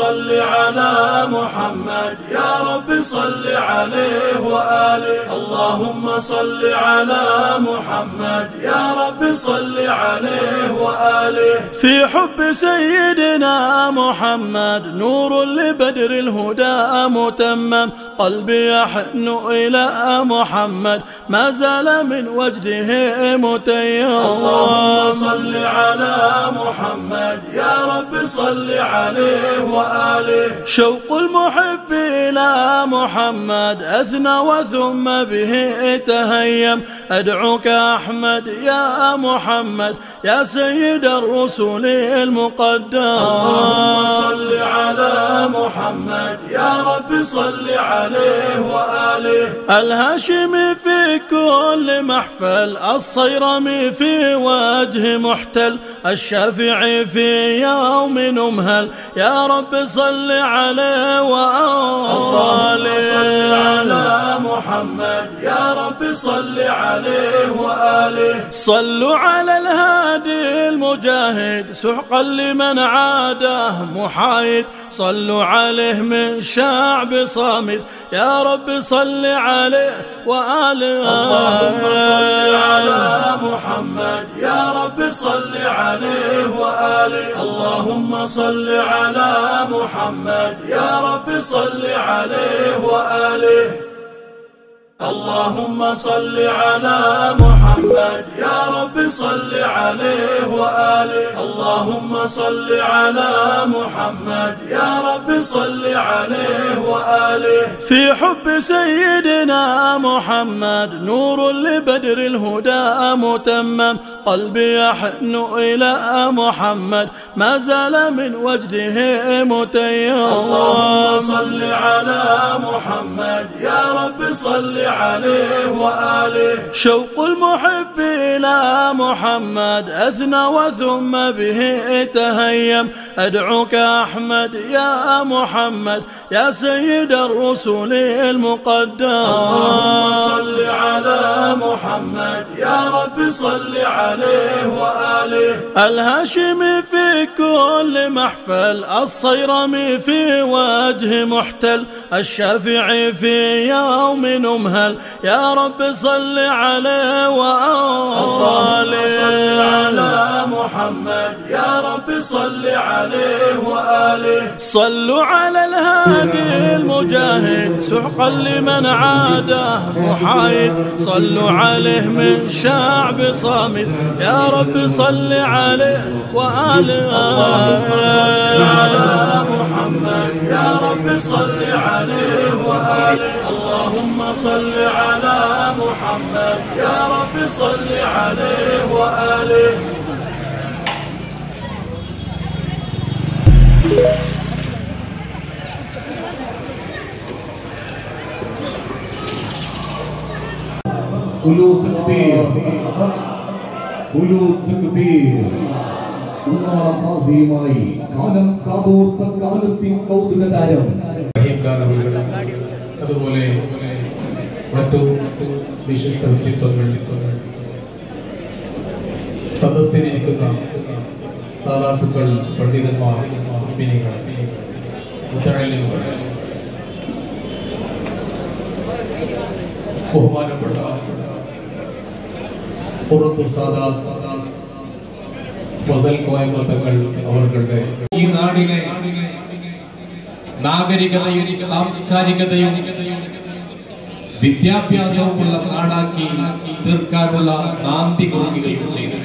صل على محمد يا رب صل عليه وآله اللهم صل على محمد يا رب صل عليه وآله في حب سيدنا محمد نور لبدر الهدى متمم قلبي يحن إلى محمد ما زال من وجده متيم اللهم صل على محمد يا رب صل عليه وآله شوق المحب إلى محمد أثنى وثم به تهيم أدعوك أحمد يا محمد يا سيد الرسل المقدم اللهم صل على محمد يا رب صل عليه وآله الهاشمي في كل محفل الصيرمي في وجه محتل الشافعي في يوم نمهل يا رب صل عليه وآله صل على محمد يا رب صل عليه وآله صلوا على الهادي المجاهد سحقا لمن عاده محايد صلوا عليه من شعب صامد يا رب صل عليه وآله اللهم صل على محمد يا رب صل عليه وآله اللهم صل على محمد يا رب صل عليه وآله اللهم صل على محمد يا رب صل عليه وآله اللهم صل على محمد يا رب صل عليه وآله في حب سيدنا محمد نور لبدر الهدى متمم قلبي يحن إلى محمد ما زال من وجده متيم اللهم صل على محمد يا رب صل عليه وآله شوق المحب إلى محمد أثنى وثم به تهيم أدعوك أحمد يا محمد يا سيد الرسل المقدم اللهم صل على محمد يا رب صل عليه وآله الهاشمي في كل محفل الصيرمي في وجه محتل الشافعي في يوم نمهل يا رب صل عليه وآله صل على محمد يا رب صل عليه وآله صلوا على الهادي المجاهد سحقا لمن عاده محايد صلوا عليه من شعب صامد يا رب صل عليه وآله اللهم صل على محمد يا رب صل عليه وآله اللهم صل على محمد يا رب صل عليه وآله Ulu takbir, ulu takbir. Umar azimai, kalam kabur kalutin kautuka taram. അതുപോലെ മറ്റു വിശിഷ്ട വ്യക്തിത്വങ്ങൾ സദസ്സിലിരിക്കുന്ന സാധാത്തുക്കൾ പണ്ഡിതന്മാർ ബഹുമാനപ്പെട്ട പുറത്തു ഫസൽ കോയമ്പത്തങ്ങൾ അവരുടെ ഈ നാടിനെ നാഗരികതയും സാംസ്കാരികതയും വിദ്യാഭ്യാസവുമുള്ള നാടാക്കി തീർക്കാനുള്ള നാന്തി കുറിക്കുകയും ചെയ്തു.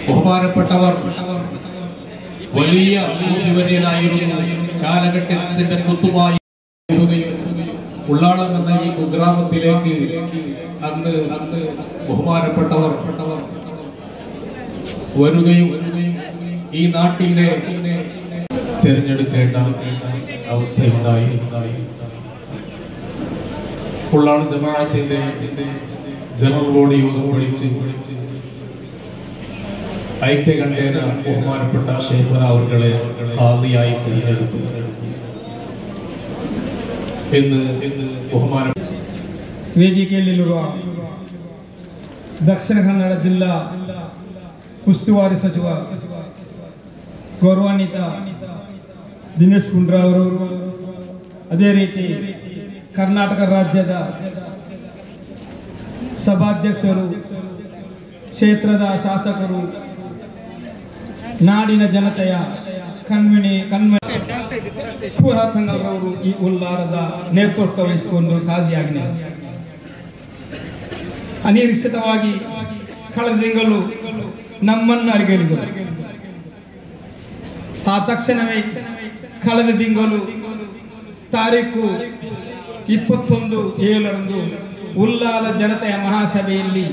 ബഹുമാനപ്പെട്ടവർ വലിയ സൂഫിവര്യനായിരുന്നു. കാലഘട്ടത്തിന്റെ കുത്തുമായി ഉള്ളാളം എന്ന ഈ കുഗ്രാമത്തിലേക്ക് അന്ന് ബഹുമാനപ്പെട്ടവർ വരുകയും ഈ നാട്ടിലെ തിരഞ്ഞെടുക്കേണ്ട അവസ്ഥയുണ്ടായി. ഉള്ളാളം ജമാഅത്തിന്റെ ജനറൽ ബോഡി യോഗം വിളിച്ച് ഐക്യകണ്ഠേന ബഹുമാനപ്പെട്ട ശൈഖുന അവർകളെ ഖാദിയായി തിരഞ്ഞെടുത്തു എന്ന് ബഹുമാനപ്പെട്ട ವೇದಿಕೆಯಲ್ಲಿರುವ ದಕ್ಷಿಣ ಕನ್ನಡ ಜಿಲ್ಲಾ ಉಸ್ತುವಾರಿ ಸಚಿವ ಗೌರವಾನ್ವಿತ ದಿನೇಶ್ ಗುಂಡ್ರಾವ್ ಅವರು, ಅದೇ ರೀತಿ ಕರ್ನಾಟಕ ರಾಜ್ಯದ ಸಭಾಧ್ಯಕ್ಷರು, ಕ್ಷೇತ್ರದ ಶಾಸಕರು, ನಾಡಿನ ಜನತೆಯ ಕಣ್ಮಣಿ ತಂಗಲ್ರವರು ಈ ಉಲ್ಲಾರದ ನೇತೃತ್ವ ವಹಿಸಿಕೊಂಡು ಕಾಜಿಯಾಗಿದ್ದಾರೆ. ಅನಿರೀಕ್ಷಿತವಾಗಿ ಕಳೆದ ತಿಂಗಳು ನಮ್ಮನ್ನು ಅರಿಗೇರಿದರು. ಆ ತಕ್ಷಣವೇ ಕಳೆದ ತಿಂಗಳು ತಾರೀಕು 21/7 ಉಲ್ಲಾಲ ಜನತೆಯ ಮಹಾಸಭೆಯಲ್ಲಿ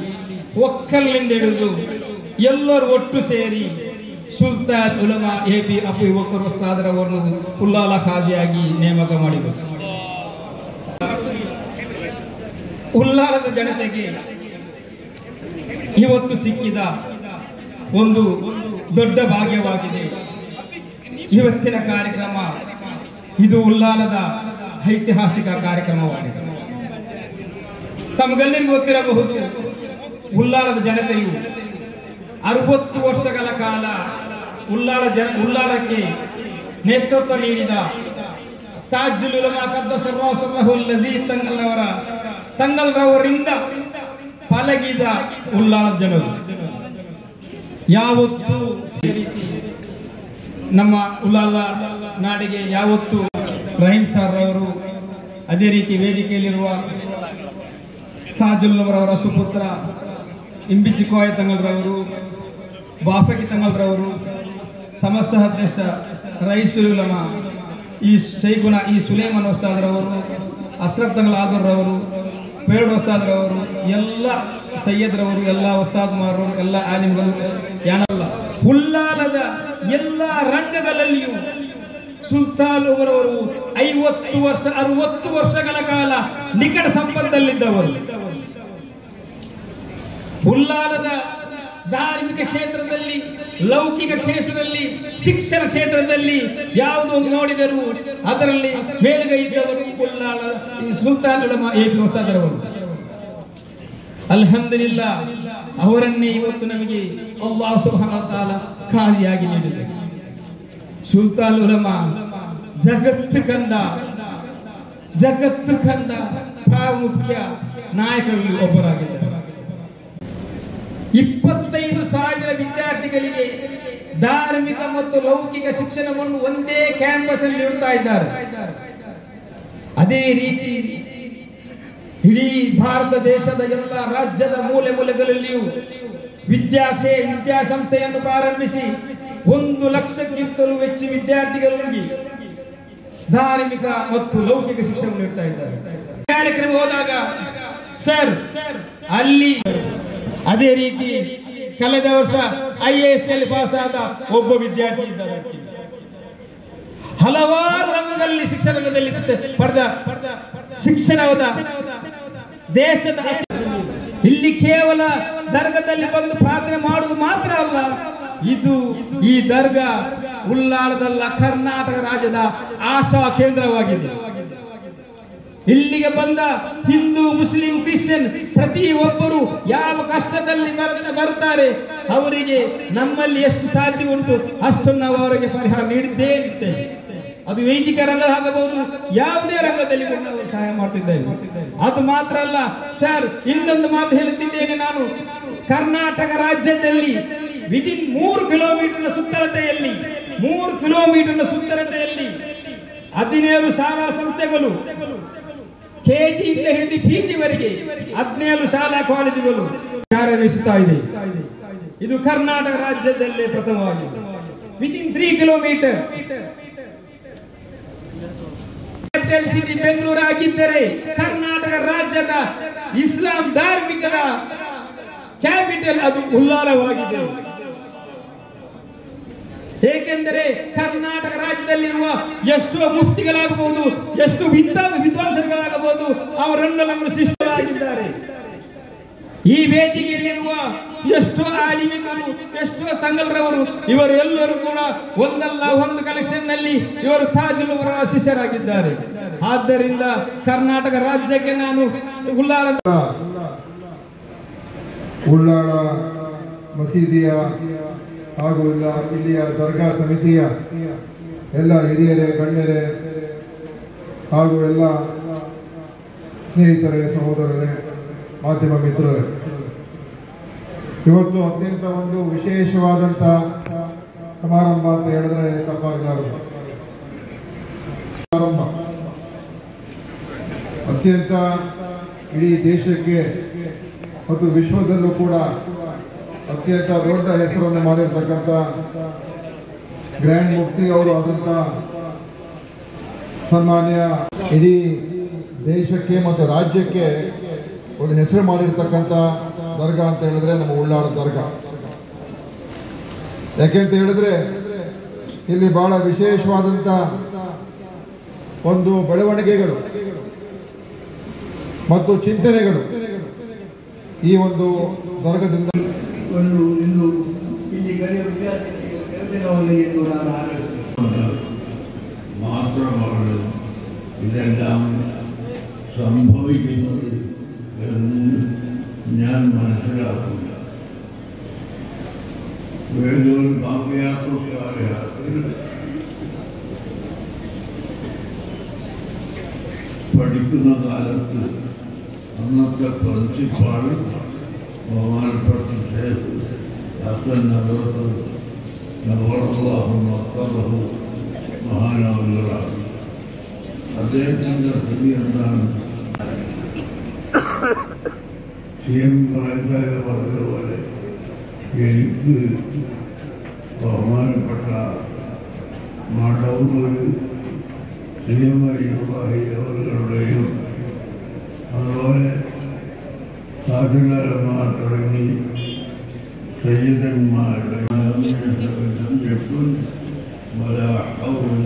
ಒಕ್ಕಲಿನಿಂದ ಹಿಡಿದು ಎಲ್ಲರೂ ಒಟ್ಟು ಸೇರಿ Sultan Ulama AB Abu Bakr ಉಸ್ತಾದರವರನ್ನು Ullal ಖಾಜಿಯಾಗಿ ನೇಮಕ ಮಾಡಿದರು. ಉಲ್ಲಾಲದ ಜನತೆಗೆ ಇವತ್ತು ಸಿಕ್ಕಿದ ಒಂದು ದೊಡ್ಡ ಭಾಗ್ಯವಾಗಿದೆ. ಇವತ್ತಿನ ಕಾರ್ಯಕ್ರಮ ಇದು ಉಲ್ಲಾಲದ ಐತಿಹಾಸಿಕ ಕಾರ್ಯಕ್ರಮವಾಗಿದೆ. ತಮಗೆಲ್ಲರಿಗೂ ಗೊತ್ತಿರಬಹುದು, ಉಲ್ಲಾಲದ ಜನತೆಯು 60 ವರ್ಷಗಳ ಕಾಲ ಉಲ್ಲಾಲಕ್ಕೆ ನೇತೃತ್ವ ನೀಡಿದ ತಾಜುಲ್ ಉಲಮಾ ಕದ್ದಸರ್ರಾಹುಲ್ ಲಜೀಜ್ ತಂಗಲ್ರವರಿಂದ ಪಲಗಿದ ಉಲ್ಲಾಲದ ಜನರು ಯಾವತ್ತು ನಮ್ಮ ಉಲ್ಲಾಲ ನಾಡಿಗೆ ಯಾವತ್ತು ರಹೀಂ ಸಾರ್ ಅವರು, ಅದೇ ರೀತಿ ವೇದಿಕೆಯಲ್ಲಿರುವ ತಾಜುಲ್ ಅವರ ಸುಪುತ್ರ ಇಂಬಿಚ್ಚಿ ಕೋಯ ತಂಗಲ್ರವರು, ಬಾಫಕಿ ತಂಗಲ್ರವರು, ಸಮಸ್ತ ಅಧ್ಯಕ್ಷ ರೈಸುಲ್ ಉಲಮಾ ಈ ಶೈಖುನ ಈ ಸುಲೇಮನ್ ಉಸ್ತಾದ್ರವರು, ಅಶ್ರಫ್ ತಂಗಲ್ ಆದೂರ್ರವರು, ಪೇರಡ್ ಉಸ್ತಾದ್ರವರು, ಎಲ್ಲ ಸೈಯದ್ರವರು, ಎಲ್ಲ ಉಸ್ತಾದ್ಮಾರರು, ಎಲ್ಲ ಆಲಿಮ್ಗಳು, ಯಾನಲ್ಲ ಉಲ್ಲಾಲದ ಎಲ್ಲ ರಂಗಗಳಲ್ಲಿಯೂ ಸುಲ್ತಾನ್ ಅವರವರು 50 ವರ್ಷ 60 ವರ್ಷಗಳ ಕಾಲ ನಿಕಟ ಸಂಪರ್ಕದಲ್ಲಿದ್ದವರು. ಉಲ್ಲಾಲದ ಧಾರ್ಮಿಕ ಕ್ಷೇತ್ರದಲ್ಲಿ, ಲೌಕಿಕ ಕ್ಷೇತ್ರದಲ್ಲಿ, ಶಿಕ್ಷಣ ಕ್ಷೇತ್ರದಲ್ಲಿ ಯಾವುದೊಂದು ನೋಡಿದರೂ ಅದರಲ್ಲಿ ಮೇಲುಗೈ ಇದ್ದವರು ಉಲ್ಲಾಲ ಸುಲ್ತಾನ್ ಉಲಮಾ ಎಬಿ ಉಸ್ತಾದರವರು. ಅಲ್ಹಮ್ದುಲಿಲ್ಲಾ, ಅವರನ್ನೇ ಇವತ್ತು ನಮಗೆ ಅಲ್ಲಾಹ್ ಸುಬ್ಹಾನಹು ವ ತಆಲಾ ಖಾಜಿಯಾಗಿ ನೀಡಿದ್ದಾರೆ. ಸುಲ್ತಾನ್ ಉಲಮಾ ಜಗತ್ತು ಕಂಡ ಪ್ರಾಮುಖ್ಯ ನಾಯಕರಲ್ಲಿ ಒಬ್ಬರಾಗಿದ್ದಾರೆ. 25,000 ವಿದ್ಯಾರ್ಥಿಗಳಿಗೆ ಧಾರ್ಮಿಕ ಮತ್ತು ಲೌಕಿಕ ಶಿಕ್ಷಣವನ್ನು ಒಂದೇ ಕ್ಯಾಂಪಸ್ ಅಲ್ಲಿ ನೀಡುತ್ತಾ ಇದ್ದಾರೆ. ಅದೇ ರೀತಿ ಇಡೀ ಭಾರತ ದೇಶದ ಎಲ್ಲ ರಾಜ್ಯದ ಮೂಲೆ ಮೂಲೆಗಳಲ್ಲಿಯೂ ವಿದ್ಯಾಸಂಸ್ಥೆಯನ್ನು ಪ್ರಾರಂಭಿಸಿ 1 ಲಕ್ಷಕ್ಕಿಂತಲೂ ಹೆಚ್ಚು ವಿದ್ಯಾರ್ಥಿಗಳಿಗೆ ಧಾರ್ಮಿಕ ಮತ್ತು ಲೌಕಿಕ ಶಿಕ್ಷಣ ನೀಡ್ತಾ ಇದ್ದಾರೆ. ಕಾರ್ಯಕ್ರಮ ಹೋದಾಗ ಸರ್ ಅಲ್ಲಿ ಅದೇ ರೀತಿ ಕಳೆದ ವರ್ಷ IAS ಪಾಸ್ ಆದ ಒಬ್ಬ ವಿದ್ಯಾರ್ಥಿ ಇದ್ದಾರೆ. ಹಲವಾರು ರಂಗಗಳಲ್ಲಿ ಶಿಕ್ಷಣ ರಂಗದಲ್ಲಿ ಪಡೆದ ಶಿಕ್ಷಣದ ದೇಶದ ಇಲ್ಲಿ ಕೇವಲ ದರ್ಗಾದಲ್ಲಿ ಬಂದು ಪ್ರಾರ್ಥನೆ ಮಾಡುವುದು ಮಾತ್ರ ಅಲ್ಲ, ಇದು ಈ ದರ್ಗಾ ಉಲ್ಲಾಲದಲ್ಲ, ಕರ್ನಾಟಕ ರಾಜ್ಯದ ಆಶಾ ಕೇಂದ್ರವಾಗಿದೆ. ಇಲ್ಲಿಗೆ ಬಂದ ಹಿಂದೂ, ಮುಸ್ಲಿಂ, ಕ್ರಿಶ್ಚಿಯನ್ ಪ್ರತಿಯೊಬ್ಬರು ಯಾವ ಕಷ್ಟದಲ್ಲಿ ಬರುತ್ತಾರೆ, ಅವರಿಗೆ ನಮ್ಮಲ್ಲಿ ಎಷ್ಟು ಸಾಧ್ಯ ಉಂಟು ಅಷ್ಟು ನಾವು ಅವರಿಗೆ ಪರಿಹಾರ ನೀಡಿದ್ದೇ ಇರ್ತೇವೆ. ಅದು ವೈದಿಕ ರಂಗ ಆಗಬಹುದು, ಯಾವುದೇ ರಂಗದಲ್ಲಿ ನಾವು ಸಹಾಯ ಮಾಡ್ತಿದ್ದೇವೆ. ಅದು ಮಾತ್ರ ಅಲ್ಲ ಸರ್, ಇನ್ನೊಂದು ಮಾತು ಹೇಳುತ್ತಿದ್ದೇನೆ ನಾನು. ಕರ್ನಾಟಕ ರಾಜ್ಯದಲ್ಲಿ ವಿದಿನ್ 3 ಕಿಲೋಮೀಟರ್ನ ಸುತ್ತಳತೆಯಲ್ಲಿ 17 ಶಾಲಾ ಸಂಸ್ಥೆಗಳು, KG ಇಂದ ಹಿಡಿದು PG ವರೆಗೆ 17 ಶಾಲಾ ಕಾಲೇಜುಗಳು ಕಾರ್ಯನಿರ್ವಹಿಸುತ್ತಾ ಇದೆ. ಇದು ಕರ್ನಾಟಕ ರಾಜ್ಯದಲ್ಲೇ ಪ್ರಥಮವಾಗಿದೆ. Within 3 kilometre capital city Bengaluru ಆಗಿದ್ದರೆ ಕರ್ನಾಟಕ ರಾಜ್ಯದ ಇಸ್ಲಾಂ ಧಾರ್ಮಿಕದ ಕ್ಯಾಪಿಟಲ್ ಅದು ಉಲ್ಲಾಲವಾಗಿದೆ. ಏಕೆಂದರೆ ಕರ್ನಾಟಕ ರಾಜ್ಯದಲ್ಲಿರುವ ಎಷ್ಟೋ ಮುಫ್ತಿಗಳಾಗಬಹುದು, ಎಷ್ಟು ವಿದ್ವಾಂಸರುಗಳಾಗಬಹುದು, ಅವರನ್ನೆಲ್ಲರೂ ಶಿಷ್ಟರಾಗಿದ್ದಾರೆ. ಈ ವೇದಿಕೆಯಲ್ಲಿರುವ ಎಷ್ಟೋ ಆಲಿಮಿಗಳು, ಎಷ್ಟೋ ತಂಗಲ್ರವರು, ಇವರು ಎಲ್ಲರೂ ಕೂಡ ಒಂದಲ್ಲ ಒಂದು ಕಲೆಕ್ಷನ್ ನಲ್ಲಿ ಇವರು ತಾಜುಲ್ ಅವರ ಶಿಷ್ಯರಾಗಿದ್ದಾರೆ. ಆದ್ದರಿಂದ ಕರ್ನಾಟಕ ರಾಜ್ಯಕ್ಕೆ ನಾನು ಉಲ್ಲಾಲ ಮಸೀದಿಯ ಹಾಗೂ ಇಲ್ಲಿಯ ದರ್ಗಾ ಸಮಿತಿಯ ಎಲ್ಲ ಹಿರಿಯರೇ, ಗಣ್ಯರೇ ಹಾಗೂ ಎಲ್ಲ ಸ್ನೇಹಿತರೇ, ಸಹೋದರರೇ, ಮಾಧ್ಯಮ ಮಿತ್ರರೇ, ಇವತ್ತು ಅತ್ಯಂತ ಒಂದು ವಿಶೇಷವಾದಂಥ ಸಮಾರಂಭ ಅಂತ ಹೇಳಿದ್ರೆ ತಪ್ಪಾಗಲಾರದು. ಸಮಾರಂಭ ಅತ್ಯಂತ ಇಡೀ ದೇಶಕ್ಕೆ ಮತ್ತು ವಿಶ್ವದಲ್ಲೂ ಕೂಡ ಅತ್ಯಂತ ದೊಡ್ಡ ಹೆಸರನ್ನು ಮಾಡಿರ್ತಕ್ಕಂಥ ಗ್ರ್ಯಾಂಡ್ ಮುಫ್ತಿ ಅವರು ಆದಂಥ ಸನ್ಮಾನ್ಯ ಇಡೀ ದೇಶಕ್ಕೆ ಮತ್ತು ರಾಜ್ಯಕ್ಕೆ ಒಂದು ಹೆಸರು ಮಾಡಿರ್ತಕ್ಕಂಥ ದರ್ಗಾ ಅಂತ ಹೇಳಿದ್ರೆ ನಮ್ಮ ಉಳ್ಳಾಳ ದರ್ಗಾ. ಯಾಕೆಂತ ಹೇಳಿದ್ರೆ ಇಲ್ಲಿ ಬಹಳ ವಿಶೇಷವಾದಂಥ ಒಂದು ಬೆಳವಣಿಗೆಗಳು ಮತ್ತು ಚಿಂತನೆಗಳು ಈ ಒಂದು ದರ್ಗದಿಂದ മാത്രമാണ് ഇതെല്ലാം സംഭവിക്കുന്നത് എന്ന് ഞാൻ മനസ്സിലാക്കില്ല. വേദൂർ കാവ്യാത്മകാലത്തിൽ പഠിക്കുന്ന കാലത്ത് അന്നത്തെ പ്രിൻസിപ്പാൾ ബഹുമാനപ്പെട്ട ഷേഖ് ഹസൻ നഗറത്ത് നവറല്ലാഹു മഖറഹു മഹാനവറുകളാണ്. അദ്ദേഹത്തിൻ്റെ സ്ഥിതി എന്താണ്? CM സാഹിബ് പറഞ്ഞതുപോലെ എനിക്ക് ബഹുമാനപ്പെട്ട മടവൂർ CM അവരുടെയും അതുപോലെ സാധുകാരന്മാർ തുടങ്ങി സയ്യിദന്മാരുടെ ولا حول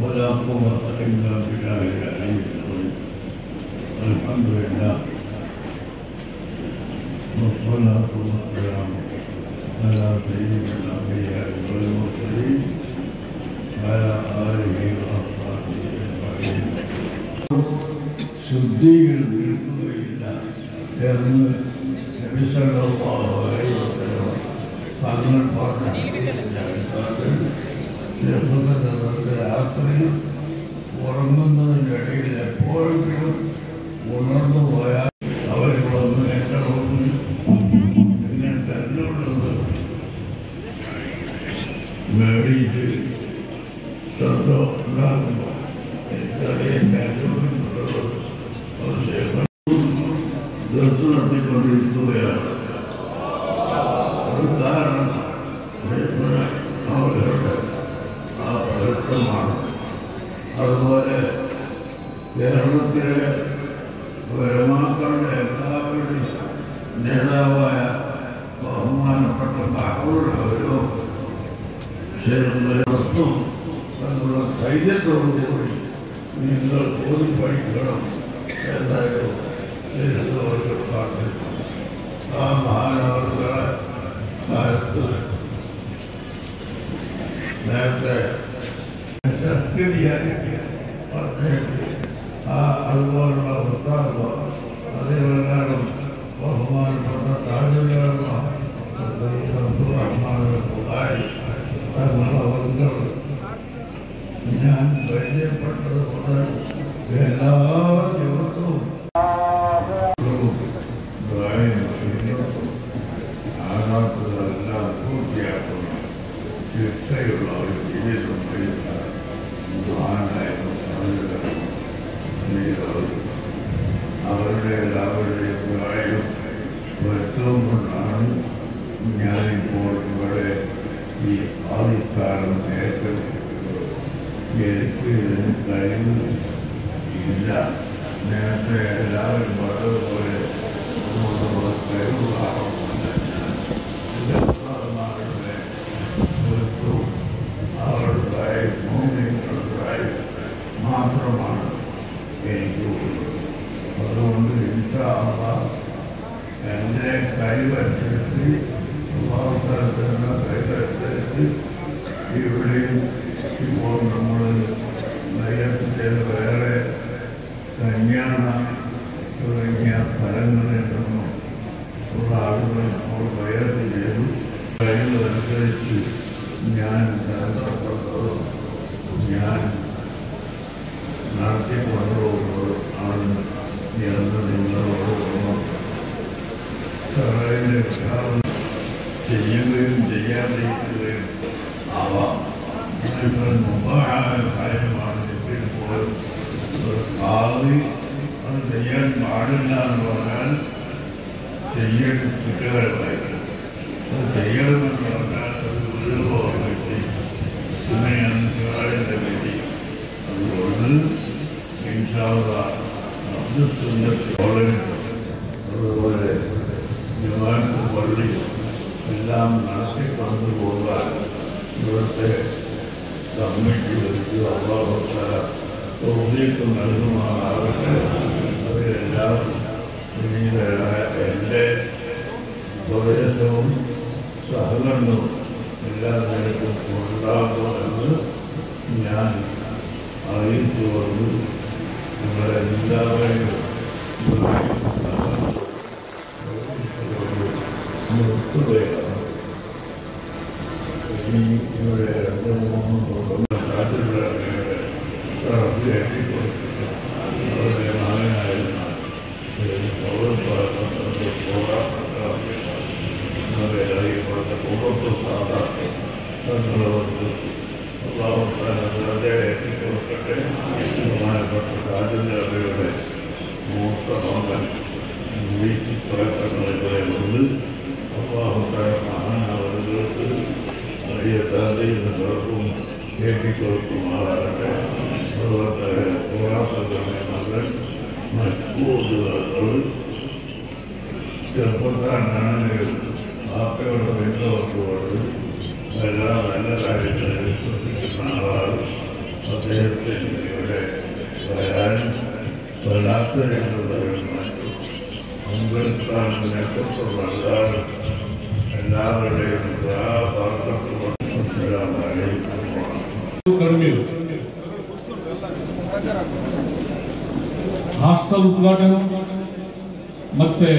ولا قوة إلا بالله العلي العظيم. الحمد لله والصلاة والسلام على سيد الأنبياء والمرسلين وعلى آله وأصحابه أجمعين. ശുദ്ധീകരിക്കുകയില്ല എന്ന് നബി സല്ലല്ലാഹു അലൈഹി വസല്ലം തങ്ങൾ പറഞ്ഞു. രാത്രി ഉറങ്ങുന്നതിൻ്റെ ഇടയിൽ എപ്പോഴെങ്കിലും ഉണർന്നു പോയാൽ അവർ വന്ന് എൻ്റെ റൂമിൽ ഇങ്ങനെ തല്ലുള്ളത് മേടിയിട്ട് ശബ്ദം ഉണ്ടാകുമ്പോൾ എനിക്കറിയാൻ തല്ലുള്ളത് ദത്ത് നടത്തിക്കൊണ്ടിരിക്കുകയാണ്. അത് കാരണം അവരുടെ അതുപോലെ കേരളത്തിലെ ഉലമാക്കളുടെ എല്ലാവരുടെയും നേതാവായ ബഹുമാനപ്പെട്ട ബാഹുള്ളവരോ ശേഖരത്തും തങ്ങളുടെ ധൈര്യത്തോടുകൂടി നിങ്ങൾ ഓടി പഠിക്കണം എന്നായോ ശേഖരവർക്ക് പ്രാർത്ഥിക്കണം. ആ മഹാനവറുകളെ കാലത്ത് നേരത്തെ അതുപോലുള്ള വൃത്താന്തോ അതേപോലെ ബഹുമാനപ്പെട്ട തങ്ങളുള്ള ഞാൻ പരിചയപ്പെട്ടത് മുതൽ എല്ലാ ദിവസവും ആകാത്തതെല്ലാം പൂർത്തിയാക്കുന്ന ശിക്ഷയുള്ള ഒരു ജീവിതം അവരുടെ എല്ലാവരുടെയും സഹായം വരുത്തവും കൊണ്ടാണ് ഞാനിപ്പോൾ ഇവിടെ ഈ ആദിക്കാലം ഏറ്റെടുത്തിട്ടുള്ളത്. എനിക്ക് ഇതിന് കഴിവില്ല. നേരത്തെ എല്ലാവരും പറഞ്ഞതുപോലെ കഴിവുകാരുടെ വൃത്തവും അവരുടെ മൂല്യങ്ങളുടെ മാത്രമാണ് എനിക്കുള്ളത്. അതുകൊണ്ട് ഇൻഷാ അല്ലാഹ് എൻ്റെ കഴിവനുസരിച്ച് സ്വഭാവസ്ഥലത്തിനുള്ള കഴിവനുസരിച്ച് ഇവിടെയും ഇപ്പോൾ നമ്മൾ നയത്തിൻ്റെ വേറെ കല്യാണ തുടങ്ങിയ സ്ഥലങ്ങളിൽ നിന്നും ഉള്ള ആളുകൾ ഇപ്പോൾ വയറ് ചെയ്തു. കഴിവനുസരിച്ച് ഞാൻ ബന്ധപ്പെട്ടതും ഞാൻ നടത്തിക്കൊണ്ടുപോകുന്നത് ആണ് എന്ന് നിങ്ങളോട് ചെയ്യുകയും ചെയ്യാതിരിക്കുകയും ആവാം. ഇതിപ്പോൾ മുമ്പായ കാര്യമാണ്. ഇപ്പോൾ ആദ്യം അത് ചെയ്യാൻ പാടില്ല എന്ന് പറഞ്ഞാൽ ചെയ്യണം കുറ്റകരമായിട്ട്. അത് ചെയ്യണമെന്ന് പറഞ്ഞാൽ അത് ഉരുവോളം വ്യക്തി അങ്ങനെയാണ് ശിവാലയത്തെ വ്യക്തി. അതുകൊണ്ട് അതുപോലെ ജമാഅത്ത് പള്ളി എല്ലാം നടത്തിക്കൊണ്ടു പോകാൻ ഇവിടുത്തെ കമ്മിറ്റികൾക്ക് അള്ളാഹു തആല തൗഫീഖ് നൽകുമാറാകട്ടെ. അവരെല്ലാം എൻ്റെ ഉപദേശവും സഹകരണവും എല്ലാ നിലയ്ക്കും ഉണ്ടാകുമെന്ന് ഞാൻ അറിയിച്ചുകൊണ്ട് നിങ്ങളെല്ലാവരെയും നിർത്തുകയാണ്. ഇനി ഇവിടെ 2-3 കാറ്റുകളെ അവരുടെ മകനായിരുന്ന അറിയപ്പെടുന്ന കുടുംബ സാധാരണ തങ്ങളവർക്ക് എത്തിക്കൊടുക്കട്ടെ. ബഹുമാനപ്പെട്ട രാജേന്ദ്രയുടെ മൂത്ത മകൻ വീട്ടിൽ പ്രവർത്തനങ്ങളുണ്ട്. മഹാനവർക്ക് വലിയ താതയും കേട്ടിക്കൊടുക്കുമാറാകട്ടെ. അതുപോലെ പോരാട്ടങ്ങളുടെ മകൻ മറ്റൂറുകൾ ചെറുപ്പക്കാരനാണെങ്കിലും വാർത്തകളുടെ ബന്ധവർക്ക് എല്ലാ നല്ല കാര്യങ്ങളിൽ ശ്രദ്ധിക്കുന്ന ആളാണ്. അദ്ദേഹത്തിന് ഇവിടെ വരാനും വല്ലാത്തവരുള്ളവരും മറ്റും പങ്കെടുക്കാനുള്ള എല്ലാവരുടെയും ಹಾಸ್ಟೆಲ್ ಉದ್ಘಾಟನೆ ಮತ್ತೆ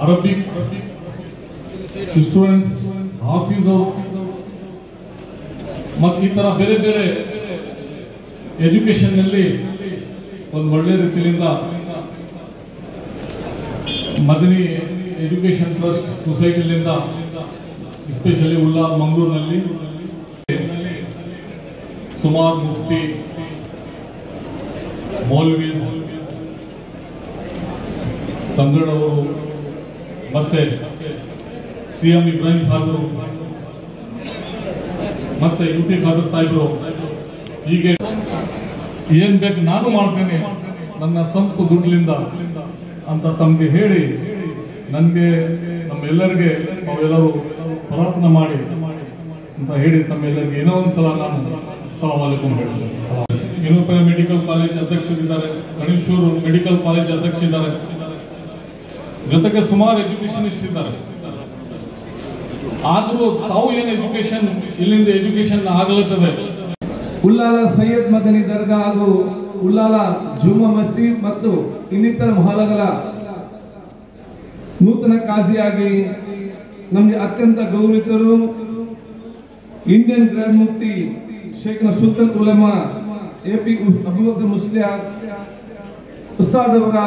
ಅರಬಿಕ್ ಸ್ಟೂಡೆಂಟ್ಸ್ ಹಾಫೀಸ್ ಮತ್ತು ಈ ತರ ಬೇರೆ ಬೇರೆ ಎಜುಕೇಶನ್ ನಲ್ಲಿ ಒಂದು ಒಳ್ಳೆ ರೀತಿಯಿಂದ ಮದನಿ ಎಜುಕೇಶನ್ ಟ್ರಸ್ಟ್ ಸೊಸೈಟಿಯಿಂದ ಎಸ್ಪೆಷಲಿ ಉಲ್ಲಾ ಮಂಗಳೂರಿನಲ್ಲಿ ಸುಮಾರು ಮುಫ್ತಿ ಮೌಲ್ವೀಸ್ ತಂಗಡವರು ಮತ್ತೆ ಸಿಎಂ ಇಬ್ರಾಹಿಂ ಸಾಹೇಬರು ಮತ್ತೆ ಯುಟಿ ಖಾದರ್ ಸಾಹೇಬರು ಹೀಗೆ ಏನ್ ಬೇಕು ನಾನು ಮಾಡ್ತೇನೆ ನನ್ನ ಸ್ವಂತ ದುಡ್ಡಿನಿಂದ ಅಂತ ತಮಗೆ ಹೇಳಿ ನನಗೆ ನಮ್ಮೆಲ್ಲರಿಗೆ ನಾವೆಲ್ಲರೂ ಪ್ರಾರ್ಥನೆ ಮಾಡಿ ಅಂತ ಹೇಳಿ ತಮ್ಮೆಲ್ಲರಿಗೆ ಏನೋ ಒಂದ್ಸಲ ನಾನು ಸಲಾಮ್ ಅಲೈಕುಂ ಹೇಳಿದೆ. ವಿನೋಪ ಮೆಡಿಕಲ್ ಕಾಲೇಜ್ ಅಧ್ಯಕ್ಷರಿದ್ದಾರೆ, ಗಣೇಶೂರು ಮೆಡಿಕಲ್ ಕಾಲೇಜ್ ಅಧ್ಯಕ್ಷರಿದ್ದಾರೆ, ಜೊತೆಗೆ ಸುಮಾರು ಎಜುಕೇಶನಿಸ್ಟ್ ಇದ್ದಾರೆ. ಆದರೂ ತಾವು ಏನು ಎಜುಕೇಶನ್ ಇಲ್ಲಿಂದ ಎಜುಕೇಶನ್ ಆಗಲತ್ತದೆ. ಉಲ್ಲಾಲ ಸೈಯದ್ ಮದನಿ ದರ್ಗಾ ಹಾಗೂ ಉಲ್ಲಾಲ ಜುಮ್ಮಾ ಮಸ್ಜಿದ್ ಮತ್ತು ಇನ್ನಿತರ ಮಹಲಗಳ ನೂತನ ಕಾಜಿಯಾಗಿ ನಮಗೆ ಅತ್ಯಂತ ಗೌರವಿತರು ಇಂಡಿಯನ್ ಗ್ರ್ಯಾಂಡ್ ಮುಫ್ತಿ ಶೇಖ್ನ ಸುಲ್ತಾನ್ ಉಲಮಾ ಎಪಿ ಅಬೂಬಕರ್ ಮುಸ್ಲಿಯಾರ್ ಉಸ್ತಾದ್ ಅವರ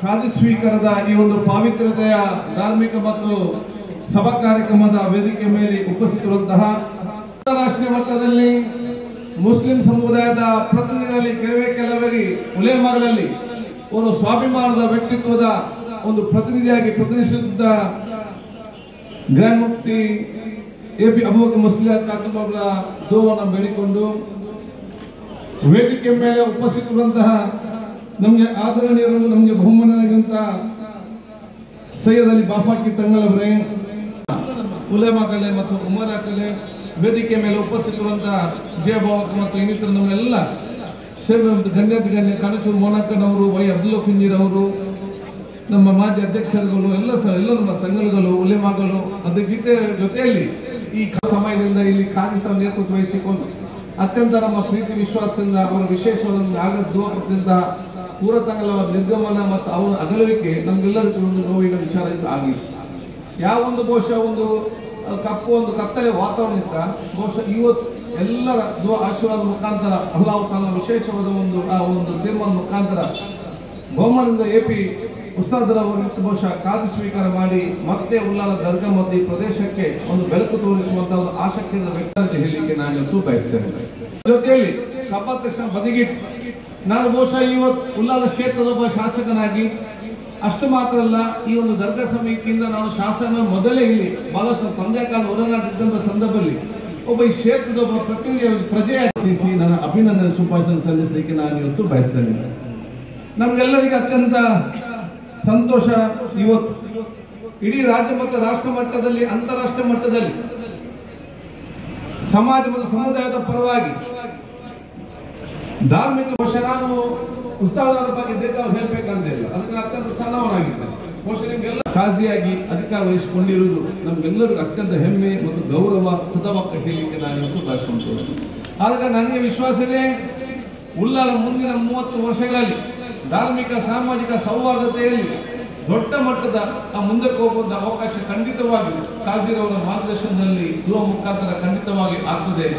ಖಾದಿ ಸ್ವೀಕಾರದ ಈ ಒಂದು ಪವಿತ್ರತೆಯ ಧಾರ್ಮಿಕ ಮತ್ತು ಸಭಾ ಕಾರ್ಯಕ್ರಮದ ವೇದಿಕೆ ಮೇಲೆ ಉಪಸ್ಥಿತರುವಂತಹ ಅಂತಾರಾಷ್ಟ್ರೀಯ ಮಟ್ಟದಲ್ಲಿ ಮುಸ್ಲಿಂ ಸಮುದಾಯದ ಪ್ರತಿನಿಧಿಗಳಲ್ಲಿ ಕೆಲವೇ ಉಲೇಮಾಗಳಲ್ಲಿ ಒಂದು ಸ್ವಾಭಿಮಾನದ ವ್ಯಕ್ತಿತ್ವದ ಒಂದು ಪ್ರತಿನಿಧಿಯಾಗಿ ಪ್ರತಿನಿಧಿಸುತ್ತಿದ್ದ ಗ್ರ್ಯಾಂಡ್ ಮುಫ್ತಿ ಎಪಿ ಅಬೂಬಕರ್ ಮುಸ್ಲಿಯಾರ್ ಖಾತಮ್ ಅವರ ದೋವನ್ನು ಬೇಡಿಕೊಂಡು ವೇದಿಕೆ ಮೇಲೆ ಉಪಸ್ಥಿತರುವಂತಹ ನಮಗೆ ಆದರಣೀಯರು, ನಮಗೆ ಬಹುಮಾನವಾಗಿರುವಂತಹ ಸೈಯದ್ ಅಲಿ ಬಾಫಾಕಿ ತಂಗಳವರೇ, ಉಲೇಮಾಗಳೇ ಮತ್ತು ಉಮರಾಗಳೇ, ವೇದಿಕೆ ಮೇಲೆ ಉಪಸ್ಥಿತರುವಂತಹ ಜಯಭಾವಕ್ ಮತ್ತು ಇನ್ನಿತರ ನಮ್ಮೆಲ್ಲ ಗಣ್ಯ ಕಣಚೂರು ಮೋನಕ್ಕನವರು, ವೈ ಅಬ್ದುಲ್ಲಾ ಕುಂಜಿರವರು, ನಮ್ಮ ಮಾಜಿ ಅಧ್ಯಕ್ಷರುಗಳು ಎಲ್ಲ ನಮ್ಮ ತಂಗಳುಗಳು, ಉಲೇಮಾಗಳು, ಅದರ ಜೊತೆಯಲ್ಲಿ ಈ ಸಮಯದಿಂದ ಇಲ್ಲಿ ಕಾಂಗ್ರೆಸ್ ನೇತೃತ್ವ ವಹಿಸಿಕೊಂಡು ಅತ್ಯಂತ ನಮ್ಮ ಪ್ರೀತಿ ವಿಶ್ವಾಸದಿಂದ ಅವರ ವಿಶೇಷವಾದ ಆಗದಿಂದ ಪೂರ ತಂಗಲ ನಿರ್ಗಮನ ಮತ್ತು ಅವರ ಅಗಲುವಿಕೆ ನಮ್ಗೆಲ್ಲರಿಗೂ ಒಂದು ನೋವಿನ ವಿಚಾರದಿಂದ ಆಗಿದೆ. ಯಾವೊಂದು ಬಹುಶಃ ಒಂದು ಕಪ್ಪು ಒಂದು ಕತ್ತಲೆ ವಾತಾವರಣದಿಂದ ಬಹುಶಃ ಎಲ್ಲರ ದುವಾ ಆಶೀರ್ವಾದ ಮುಖಾಂತರ ಅಲ್ಲಾಹ್ ತಾಲಾ ವಿಶೇಷವಾದ ಒಂದು ತೀರ್ಮಾನ ಮುಖಾಂತರ ಬಹುಮಾನದಿಂದ AP ಉಸ್ತಾದರವರು ಬಹುಶಃ ಕಾದು ಸ್ವೀಕಾರ ಮಾಡಿ ಮತ್ತೆ ಉಳ್ಳಾಲ ದರ್ಗಾ ಮತ್ತು ಈ ಪ್ರದೇಶಕ್ಕೆ ಒಂದು ಬೆಳಕು ತೋರಿಸುವಂತ ಒಂದು ಆಸಕ್ತಿಯಿಂದ ವ್ಯಕ್ತ ಹೇಳಲಿಕ್ಕೆ ನಾನು ಇವತ್ತು ಬಯಸ್ತೇನೆ. ಜೊತೆಯಲ್ಲಿ ಸಭಾಧ್ಯಕ್ಷ ಬದಿಗಿಟ್ಟು ನಾನು ಬಹುಶಃ ಇವತ್ತು ಉಳ್ಳಾಲ ಕ್ಷೇತ್ರದ ಒಬ್ಬ ಶಾಸಕನಾಗಿ ಅಷ್ಟು ಮಾತ್ರ ಅಲ್ಲ, ಈ ಒಂದು ದರ್ಗಾ ಸಮಿತಿಯಿಂದ ನಾನು ಶಾಸನ ಮೊದಲೇ ಇಲ್ಲಿ ಬಹಳಷ್ಟು ತಂದೆ ಕಾಲ ಹೊರನಾಡಿದ್ದಂಥ ಸಂದರ್ಭದಲ್ಲಿ ಒಬ್ಬ ಈ ಕ್ಷೇತ್ರದ ಒಬ್ಬ ಪ್ರತಿನಿಧಿ ಪ್ರಜೆಯಾಗಿಸಿ ನನ್ನ ಅಭಿನಂದನೆ ಶುಭಾಶಯ ಸಲ್ಲಿಸಲಿಕ್ಕೆ ನಾನು ಇವತ್ತು ಬಯಸ್ತೇನೆ. ನಮ್ಗೆಲ್ಲರಿಗೆ ಅತ್ಯಂತ ಸಂತೋಷ. ಇವತ್ತು ಇಡೀ ರಾಜ್ಯ ಮತ್ತು ರಾಷ್ಟ್ರ ಮಟ್ಟದಲ್ಲಿ ಅಂತಾರಾಷ್ಟ್ರೀಯ ಮಟ್ಟದಲ್ಲಿ ಸಮಾಜ ಮತ್ತು ಸಮುದಾಯದ ಪರವಾಗಿ ಧಾರ್ಮಿಕ ವರ್ಷ ನಾನು ಉಸ್ತಾದರ ಬಗ್ಗೆ ದೀರ್ಘವಾಗಿ ಹೇಳ್ಬೇಕಂತಿಲ್ಲ, ಅದಕ್ಕೆ ಅತ್ಯಂತ ಸಣ್ಣವನಾಗಿದ್ದೇನೆ. ಬಹುಶಃ ನಿಮ್ಗೆಲ್ಲ ಕಾಜಿಯಾಗಿ ಅಧಿಕಾರ ವಹಿಸಿಕೊಂಡಿರುವುದು ನಮ್ಗೆಲ್ಲರಿಗೂ ಅತ್ಯಂತ ಹೆಮ್ಮೆ ಮತ್ತು ಗೌರವ ಸದವಕ್ಕ ಹೇಳಲಿಕ್ಕೆ ನಾನು ಇವತ್ತು ಬಯಸುತ್ತೇನೆ. ಆದಾಗ ನನಗೆ ವಿಶ್ವಾಸ ಇದೆ, ಉಳ್ಳಾಲ ಮುಂದಿನ 30 ವರ್ಷಗಳಲ್ಲಿ ಧಾರ್ಮಿಕ ಸಾಮಾಜಿಕ ಸೌಹಾರ್ದತೆಯಲ್ಲಿ ದೊಡ್ಡ ಮಟ್ಟದ ಮುಂದಕ್ಕೆ ಹೋಗುವಂತ ಅವಕಾಶ ಖಂಡಿತವಾಗಿ ಕಾಜಿರವರ ಮಾರ್ಗದರ್ಶನದಲ್ಲಿ ದುವಾ ಮುಖಾಂತರ ಖಂಡಿತವಾಗಿ ಆಗ್ತದೆ.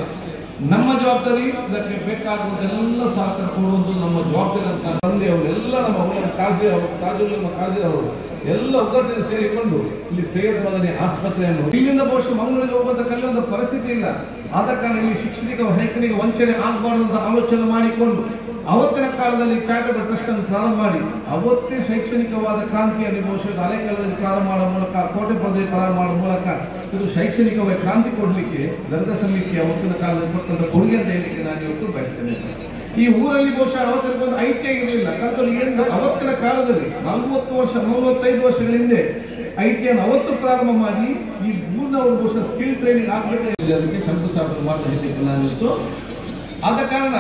ನಮ್ಮ ಜವಾಬ್ದಾರಿ ಇದಕ್ಕೆ ಬೇಕಾಗುವುದೆಲ್ಲ ಸಹಕಾರ ಕೊಡುವುದು ನಮ್ಮ ಜವಾಬ್ದಾರಿ ಅಂತ ತಂದೆಯವರೆಲ್ಲ ನಮ್ಮ ಕಾಜಿ ಅವರು ಕಾಜಿ ಅವರು ಎಲ್ಲ ಒಗ್ಗಟ್ಟಿಗೆ ಸೇರಿಕೊಂಡು ಇಲ್ಲಿ ಸೈಯದ್ ಮದನಿ ಆಸ್ಪತ್ರೆಯನ್ನು ಇಲ್ಲಿಂದ ಬಹುಶಃ ಮಂಗಳೂರಿಗೆ ಹೋಗುವಂತ ಕಲಿಯುವಂತ ಪರಿಸ್ಥಿತಿ ಇಲ್ಲ. ಆದ ಕಾರಣ ಇಲ್ಲಿ ಶಿಕ್ಷಣಿಕ ರೈತನಿಗೆ ವಂಚನೆ ಆಗಬಾರದು ಅಂತ ಆಲೋಚನೆ ಮಾಡಿಕೊಂಡು ಅವತ್ತಿನ ಕಾಲದಲ್ಲಿ ಚಾರಿಟಬಲ್ ಟ್ರಸ್ಟ್ ಅನ್ನು ಪ್ರಾರಂಭ ಮಾಡಿ ಅವತ್ತೇ ಶೈಕ್ಷಣಿಕವಾದ ಕ್ರಾಂತಿಯನ್ನು ಬಹುಶಃ ಹಳೆಕಾಲದಲ್ಲಿ ಪ್ರಾರಂಭ ಮಾಡೋ ಮೂಲಕ ಕೋಟೆ ಪದವಿ ಪ್ರಾರಂಭ ಮಾಡೋ ಮೂಲಕ ಇದು ಶೈಕ್ಷಣಿಕವಾಗಿ ಕ್ರಾಂತಿ ಕೊಡಲಿಕ್ಕೆ ದರ್ಗಾ ಸಮಿತಿ ಅವತ್ತಿನ ಕಾಲದಲ್ಲಿ ಕೊಟ್ಟಂತ ಕೊಡುಗೆ ಅಂತ ಹೇಳಲಿಕ್ಕೆ ನಾನು ಇವತ್ತು ಬಯಸ್ತೇನೆ. ಈ ಊರಲ್ಲಿ ಬಹುಶಃ ಅವತ್ತಿನ ಒಂದು ಐಕ್ಯ ಇರಲಿಲ್ಲ. ಕಲ್ಪನೆ ಅವತ್ತಿನ ಕಾಲದಲ್ಲಿ 45 ವರ್ಷಗಳ ಹಿಂದೆ ಐಟಿಯನ್ನು ಅವತ್ತು ಪ್ರಾರಂಭ ಮಾಡಿ ಈ ಊರಿನವರು ಬಹುಶಃ ಸ್ಕಿಲ್ ಟ್ರೈನಿಂಗ್ ಆಗಬೇಕು, ಅದಕ್ಕೆ ಶಂಕುಸ್ಥಾಪನೆ ಮಾಡ್ತಾ ಹೇಳಲಿಕ್ಕೆ ನಾನು ಇವತ್ತು. ಆದ ಕಾರಣ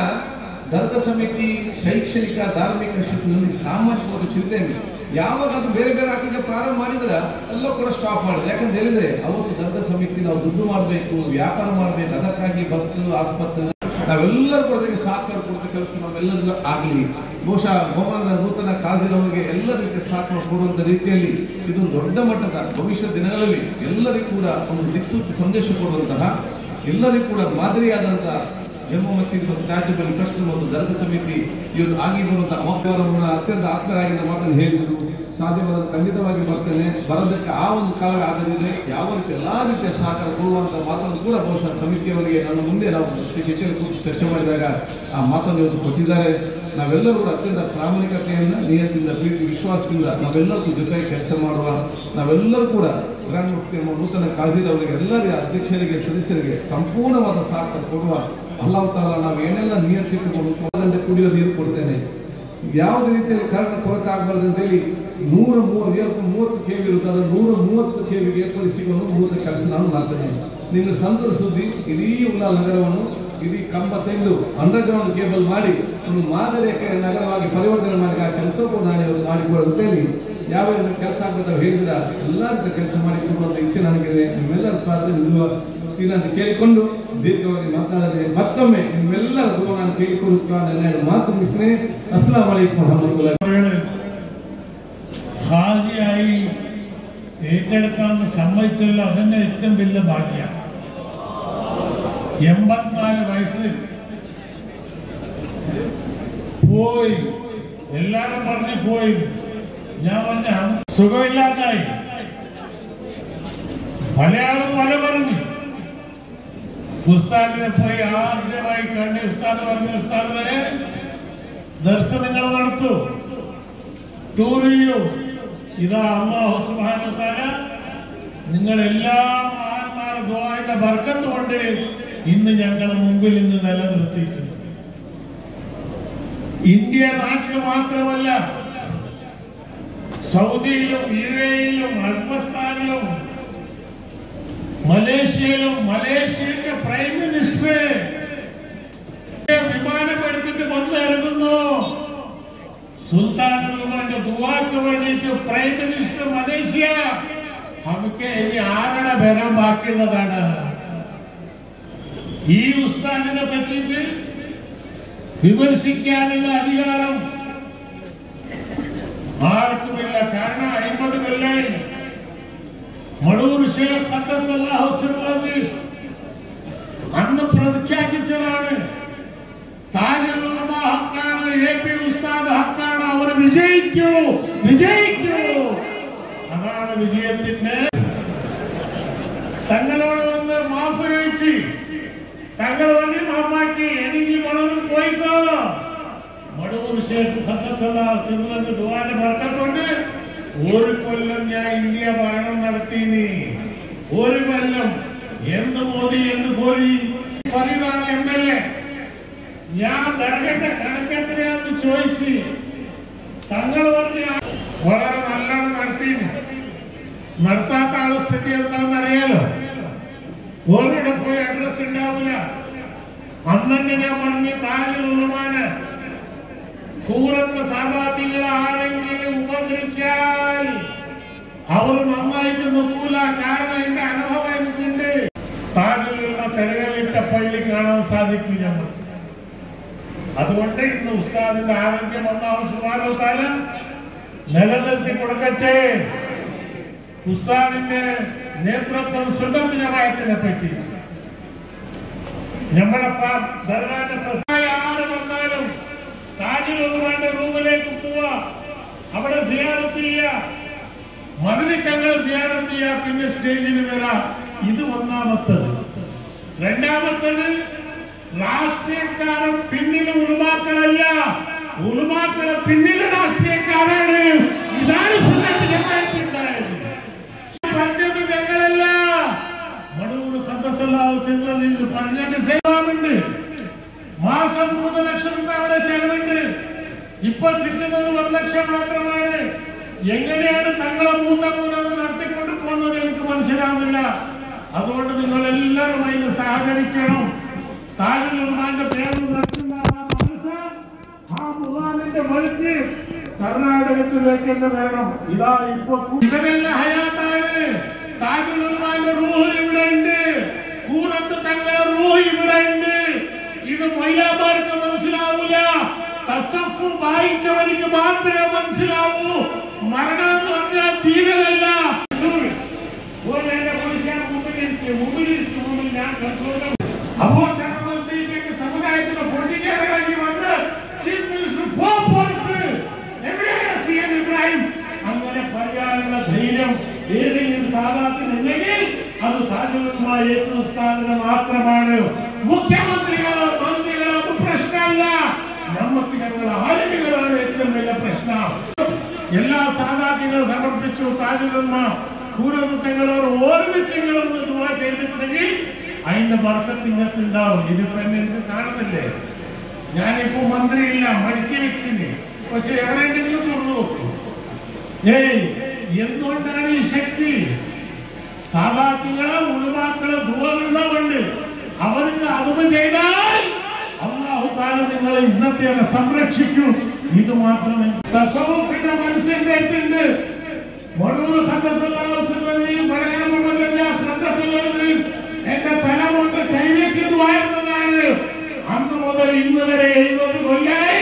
ದರ್ಗಾ ಸಮಿತಿ ಶೈಕ್ಷಣಿಕ ಧಾರ್ಮಿಕ ಕ್ಷೇತ್ರದಲ್ಲಿ ಸಾಮಾಜಿಕವಾದ ಚಿಂತನೆ ಯಾವಾಗ ಅದು ಬೇರೆ ಬೇರೆ ಆಗ್ಲಿಕ್ಕೆ ಪ್ರಾರಂಭ ಮಾಡಿದ್ರೆ ಎಲ್ಲ ಕೂಡ ಸ್ಟಾಪ್ ಮಾಡಿದ್ರೆ. ಯಾಕಂತ ಹೇಳಿದ್ರೆ ಅವತ್ತು ದರ್ಗಾ ಸಮಿತಿ ನಾವು ದುಡ್ಡು ಮಾಡಬೇಕು, ವ್ಯಾಪಾರ ಮಾಡಬೇಕು, ಅದಕ್ಕಾಗಿ ಬಸ್ ಆಸ್ಪತ್ರೆ ನಾವೆಲ್ಲರೂ ಕೂಡ ಅದಕ್ಕೆ ಸಹಕಾರ ಕೊಡ್ತ ಕೆಲಸ ನಾವೆಲ್ಲರಿಗೂ ಆಗಲಿ. ಬಹುಶಃ ಬಹುಮಾನದ ನೂತನ ಕಾಜಿರವರಿಗೆ ಎಲ್ಲ ರೀತಿಯ ಸಹಕಾರ ಕೊಡುವಂತ ರೀತಿಯಲ್ಲಿ ಇದೊಂದು ದೊಡ್ಡ ಮಟ್ಟದ ಭವಿಷ್ಯ ದಿನಗಳಲ್ಲಿ ಎಲ್ಲರಿಗೂ ಕೂಡ ಒಂದು ದಿಕ್ಸೂಚಿ ಸಂದೇಶ ಕೊಡುವಂತಹ, ಎಲ್ಲರಿಗೂ ಕೂಡ ಮಾದರಿಯಾದಂತಹ ಜಮ್ಮು ಮಸೀದಿ ಮತ್ತು ಚಾರಿಟಬಲ್ ಟ್ರಸ್ಟ್ ಮತ್ತು ದರ್ಗಾ ಸಮಿತಿ ಇವತ್ತು ಆಗಿ ಬರುವಂತಹ ಅತ್ಯಂತ ಆತ್ಮರಾಗಿದ್ದ ಮಾತನ್ನು ಹೇಳಿದ್ರು. ಸಾಧ್ಯವಾದ ಖಂಡಿತವಾಗಿ ಬರ್ತೇನೆ, ಬರೋದಕ್ಕೆ ಆ ಒಂದು ಕಾಲ ಆಗದಿದೆ ಯಾವ ರೀತಿ ಎಲ್ಲಾ ರೀತಿಯ ಸಹಕಾರ ಕೊಡುವಂತ ಮಾತನ್ನು ಕೂಡ ಬಹುಶಃ ಸಮಿತಿಯವರಿಗೆ ನನ್ನ ಮುಂದೆ ನಾವು ಕೂತು ಚರ್ಚೆ ಮಾಡಿದಾಗ ಆ ಮಾತನ್ನು ಇವತ್ತು ಕೊಟ್ಟಿದ್ದಾರೆ. ನಾವೆಲ್ಲರೂ ಕೂಡ ಅತ್ಯಂತ ಪ್ರಾಮಾಣಿಕತೆಯಿಂದ, ನಿಯತ್ತಿಂದ, ಪ್ರೀತಿ ವಿಶ್ವಾಸದಿಂದ ನಾವೆಲ್ಲರಿಗೂ ಜೊತೆಗೆ ಕೆಲಸ ಮಾಡುವ, ನಾವೆಲ್ಲರೂ ಕೂಡ ಗ್ರಾಂಡ್ ಮುಫ್ತಿ ನೂತನ ಕಾಜಿರವರಿಗೆ ಎಲ್ಲರಿಗೆ ಅಧ್ಯಕ್ಷರಿಗೆ ಸದಸ್ಯರಿಗೆ ಸಂಪೂರ್ಣವಾದ ಸಹಕಾರ ಕೊಡುವ. ಅಲ್ಲಾಹ್ ತಾಲಾ ನಾವು ಏನೆಲ್ಲ ನಿಯತ್ತಿಟ್ಟುಕೊಂಡು ಕುಡಿಯೋ ನೀರು ಕೊಡ್ತೇನೆ, ಯಾವುದೇ ರೀತಿಯಲ್ಲಿ ಕರೆಂಟ್ ಕೊರತೆ ಆಗಬಾರ್ದು ಅಂತೇಳಿ 130 KV ಇರುತ್ತದೆ, 130 KVಗೆ ಏರ್ಪಡಿಸಿಕೊಂಡು ಮೂಲಕ ಕೆಲಸ ನಾನು ಮಾಡ್ತೇನೆ. ನಿಮ್ಮ ಸಂತೋಷ ಸುದ್ದಿ ಇಡೀ ಉಳ್ಳಾಲ ನಗರವನ್ನು ಇಡೀ ಕಂಬ ತೆಗೆದು ಅಂಡರ್ಗ್ರೌಂಡ್ ಕೇಬಲ್ ಮಾಡಿ ಒಂದು ಮಾದರಿಯ ನಗರವಾಗಿ ಪರಿವರ್ತನೆ ಮಾಡಿ ಆ ಕೆಲಸ ಕೂಡ ನಾನು ಮಾಡಿಕೊಳ್ಳ ಅಂತೇಳಿ ಯಾವ ಕೆಲಸ ಆಗ್ಬೇಕು ಹೇಳಿದ್ರ ಎಲ್ಲ ರೀತಿಯ ಕೆಲಸ ಮಾಡಿಕೊಳ್ಳುವಂತ ಇಚ್ಛೆ ನನಗಿದೆ. ನಿಮ್ಮೆಲ್ಲರ ಪ್ರಾರ್ಥನೆ ಅಂತ ಕೇಳಿಕೊಂಡು ದೀರ್ಘವಾಗಿ ಮಾತಾಡದೆ ಮತ್ತೊಮ್ಮೆ ನಿಮ್ಮೆಲ್ಲರ ದುವಾ ನಾನು ಕೇಳಿಕೊಳ್ಳುತ್ತಾ ನನ್ನ ಮಾತು ಮುಗಿಸ್ತೇನೆ. ಅಸ್ಸಲಾಮು ಅಲೈಕುಂ ವರಹಮತುಲ್ಲಾಹಿ. ഹാജിയായി ഏറ്റെടുക്കാൻ സമ്മതിച്ചുള്ള അതിന്റെ ഏറ്റവും വലിയ ഭാഗ്യം. 84 വയസ്സിൽ പോയി, എല്ലാരും പറഞ്ഞു പോയി, ഞാൻ പറഞ്ഞ സുഖമില്ലാതായി. പലയാളും പല പറഞ്ഞു. ഉസ്താദിനെ പോയി ആദ്യമായി കണ്ടി ഉസ്താദ് പറഞ്ഞു, ഉസ്താദിനെ ദർശനങ്ങൾ നടത്തൂ, ടൂർ ചെയ്യൂ. ഇതാ അല്ലാഹു സുബ്ഹാനഹു വ തആല നിങ്ങളെല്ലാ മഹാന്മാരുടെ ദുആയുടെ ബർക്കത്ത് കൊണ്ട് ഇന്ന് ഞങ്ങളുടെ മുമ്പിൽ നിന്ന് നിലനിർത്തിയിട്ടുണ്ട്. ഇന്ത്യ നാട്ടിൽ മാത്രമല്ല, സൗദിയിലും UAE-യിലും അഫ്ഗാനിസ്ഥാനിലും മലേഷ്യയിലും മലേഷ്യയുടെ പ്രൈം മിനിസ്റ്റർ വിമാനം എടുത്തിട്ട് വന്നിറങ്ങുന്നു. സുൽത്താൻ ഉമറിന്റെ ദുആക്ക് വേണ്ടിയിട്ട് പ്രൈം മിനിസ്റ്റർ മലേഷ്യ. നമുക്ക് ഇനി ആരുടെ വരാൻ ബാക്കിയുള്ളതാണ്? ഈ ഉസ്താദിനെ പറ്റിയിട്ട് വിമർശിക്കാനുള്ള അധികാരം ആർക്കുമില്ല. കാരണം 50 കൊല്ലായി മടൂർ ശൈഖ് ഖദ്ദസല്ലാഹു സിർറഹു അന്ന് പ്രഖ്യാപിച്ച തങ്ങൾ വന്ന് മാമാക്കി എനിക്ക് മടവൂർ പോയിക്കോ. മടവൂർ ഷേഖ് ചെന്ന് ദുആന്റെ ബർക്കത്തുണ്ട്. ഒരു കൊല്ലം ഞാൻ ഇന്ത്യ ഭരണം നടത്തിന്. ഒരു കൊല്ലം എന്ത് മോദി എന്ത് കോലി ഫരീദാണ് MLA. ഞാൻ ദർഗന്റെ കണക്കെത്രയാന്ന് ചോദിച്ച് തങ്ങൾ പറഞ്ഞ വളരെ നല്ലോണം നടത്തി. നടത്താത്ത ആളെ സ്ഥിതി എന്താണെന്ന് അറിയാലോ. ഓരോടെ പോയി അഡ്രസ് ഉണ്ടാവില്ല. അന്നെ ഞാൻ പറഞ്ഞ് താജുൽ ഉലമാന് കൂറത്ത് സാദാത്തികളെ ആരെങ്കിലും ഉപദ്രവിച്ചാൽ അവർ നന്നായിട്ട് നോക്കൂല. കാരണം എന്റെ അനുഭവം എനിക്കുണ്ട്. താജുലുള്ള തെരകളിട്ട പള്ളി കാണാൻ സാധിക്കും ഞങ്ങൾ. അതുകൊണ്ട് ഇന്ന് ഉസ്താദിന്റെ ആരോഗ്യം അല്ലാഹു സുബ്ഹാനഹു വ തആല നിലനിർത്തി കൊടുക്കട്ടെ. ഉസ്താദിന്റെ നേതൃത്വം സുന്നത്ത് ജമാഅത്തിനെ പറ്റി നമ്മുടെ ദർഗാന്റെ ആര് വന്നാലും താജുൽ ഉലമാന്റെ റൂമിലേക്ക് പോവാ, അവിടെ സിയാറത്ത് ചെയ്യുക, മദനിക്കങ്ങൾ സിയാറത്ത് ചെയ്യുക, പിന്നെ സ്റ്റേജിൽ വരാം. ഇത് ഒന്നാമത്തത്. രണ്ടാമത്തത് രാഷ്ട്രീയക്കാരൻ പിന്നിൽ ഉലമാക്കളല്ല, ഉലമാക്കളെ പിന്നിൽ രാഷ്ട്രീയക്കാരാണ്. ഇതാണ് സുന്നത്ത് ജമാഅത്ത് ഉണ്ടായത്. പറഞ്ഞത് ഞങ്ങളല്ല. മടവൂർ പറഞ്ഞതിന്റെ സേവാറുണ്ട്. മാസം 3 ലക്ഷം രൂപ അവിടെ ചെലവുണ്ട്. ഇപ്പൊ കിട്ടുന്നത് 1 ലക്ഷം മാത്രമാണ്. എങ്ങനെയാണ് തങ്ങളെ മൂന്നൂരവ് നടത്തിക്കൊണ്ട് പോകുന്നത് എനിക്ക് മനസ്സിലാവുന്നില്ല. അതുകൊണ്ട് നിങ്ങൾ എല്ലാവരും അതിന് സഹകരിക്കണം. താജുൽ ഉലമാന്റെ പേരിൽ നടത്തുന്ന ആ മുഹാമിന്റെ വഴിക്ക് കർണാടകത്തിലേക്ക് തന്നെ വരണം. ഇതാ ഇപ്പൊ ഇവരെല്ലാം ഹയാത്താണ്. താജുൽ ഉലമാന്റെ റൂഹ് ഇവിടെ ഉണ്ട്. കൂറത്ത് തങ്ങളുടെ റൂഹ് ഇവിടെ ഉണ്ട്. ഇത് മൊയ്ലാമാർക്ക് മനസ്സിലാവൂല. തസഫു വായിച്ചവർക്ക് മാത്രമേ മനസ്സിലാവൂ. മരണം എന്ന് പറഞ്ഞാൽ തീരലല്ല. അപ്പോ ചക്രവർത്തിയിലേക്ക് സമുദായത്തിന്റെ പൊട്ടിക്കേറി വന്ന് ചീഫ് മിനിസ്റ്റർ എവിടെയാണ് CM ഇബ്രാഹിം? അങ്ങനെ പറയാനുള്ള ധൈര്യം ഏതെങ്കിലും സാധാരണത്തിനുണ്ടെങ്കിൽ അത് താജുൽ ഉലമാ ഉസ്താദിന് മാത്രമാണ്. മുഖ്യമന്ത്രികളോ മന്ത്രികളോ പ്രശ്നമല്ല. നമുക്ക് ഞങ്ങൾ ആലിമികളാണ് ഏറ്റവും വലിയ പ്രശ്നം. എല്ലാ സാധാരണങ്ങളും സമർപ്പിച്ചു. താജുൽ ഉലമാ പൂർവ്വതങ്ങളോട് ഓർമ്മിച്ചെങ്കിലൊന്ന് ദുആ ചെയ്തിട്ടുണ്ടെങ്കിൽ അതിന്റെ ബർക്കത്ത് ഇങ്ങനത്തെ ഉണ്ടാവും. ഇതിപ്പോ എന്നെ എനിക്ക് കാണുന്നില്ലേ, ഞാനിപ്പോ മന്ത്രിയില്ല, മടിക്കി വെച്ചിന്. പക്ഷെ എവിടെയെങ്കിലും തുറന്നു നോക്കൂ. എന്തുകൊണ്ടാണ് ഈ ശക്തി? സാധാരണങ്ങളെ ഉലമാക്കളെ ദുആകളുണ്ട്. അവർക്ക് അതും ചെയ്താൽ അല്ലാഹു തആല നിങ്ങളെ ഇസ്സത്തിനെ സംരക്ഷിക്കും. ഇത് മാത്രമേ തസവ്വുഫിന്റെ മനസ്സിന്റെ അടുത്തുണ്ട്. മടവൂർ എന്റെ തല കൊണ്ട് കൈവച്ചത് വാഴുന്നതാണ്. അന്ന് മുതൽ ഇന്ന് വരെ 70 കൊല്ലായി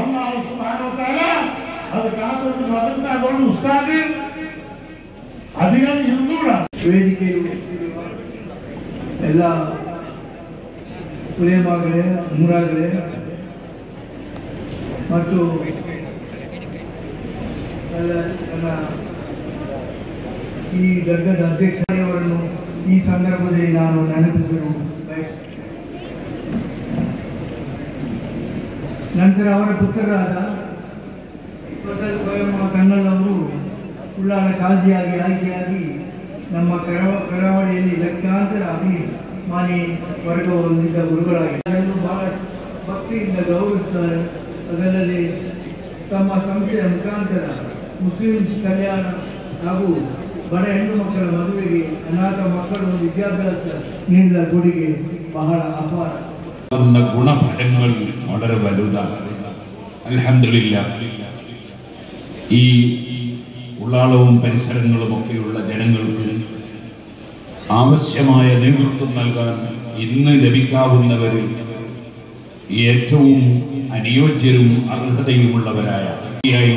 അല്ലാഹു സുബ്ഹാനഹു വ തആല അത് കാത്തത് വന്നിട്ട്. അതുകൊണ്ട് ഉസ്താദ് അധികം ഇരുന്നൂടാ. എല്ലാ ಉಲೇಮಾಗಳೇ ಉಮ್ರಾಗಳೇ ಮತ್ತು ನನ್ನ ಈ ದರ್ಗದ ಅಧ್ಯಕ್ಷರವರನ್ನು ಈ ಸಂದರ್ಭದಲ್ಲಿ ನಾನು ನೆನಪಿಸಲು ನಂತರ ಅವರ ಪುತ್ರರಾದ ಪ್ರಸಾದ್ ಕನ್ನಲ್ ಅವರು ಉಳ್ಳಾಳ ಕಾಜಿಯಾಗಿ ಆಯ್ಕೆಯಾಗಿ ನಮ್ಮ ಕರಾವಳಿಯಲ್ಲಿ ಲಕ್ಷಾಂತರ ಅಭಿಮಾನಿ ವರ್ಗ ಹೊಂದಿದ್ದ ಗುರುಗಳಾಗಿ ಅದನ್ನು ಬಹಳ ಭಕ್ತಿಯಿಂದ ಗೌರವಿಸುತ್ತಾರೆ. ಅದಲ್ಲದೆ ತಮ್ಮ ಸಂಸ್ಥೆಯ ಮುಖಾಂತರ ಮುಸ್ಲಿಂ ಕಲ್ಯಾಣ ಹಾಗೂ ಬಡ ಹೆಣ್ಣು ಮಕ್ಕಳ ಮದುವೆಗೆ, ಅನಾಥ ಮಕ್ಕಳು ವಿದ್ಯಾಭ್ಯಾಸ ನೀಡಿದ ಕೊಡುಗೆ ಬಹಳ ಅಪಾರ. ഗുണഫലങ്ങൾ വളരെ വലുതാണ്. അൽഹംദുലില്ലാഹ് ഈ ഉള്ളാളവും പരിസരങ്ങളുമൊക്കെയുള്ള ജനങ്ങൾക്ക് ആവശ്യമായ നേതൃത്വം നൽകാൻ ഇന്ന് ലഭിക്കാവുന്നവരിൽ ഏറ്റവും അനുയോജ്യരും അർഹതയുമുള്ളവരായ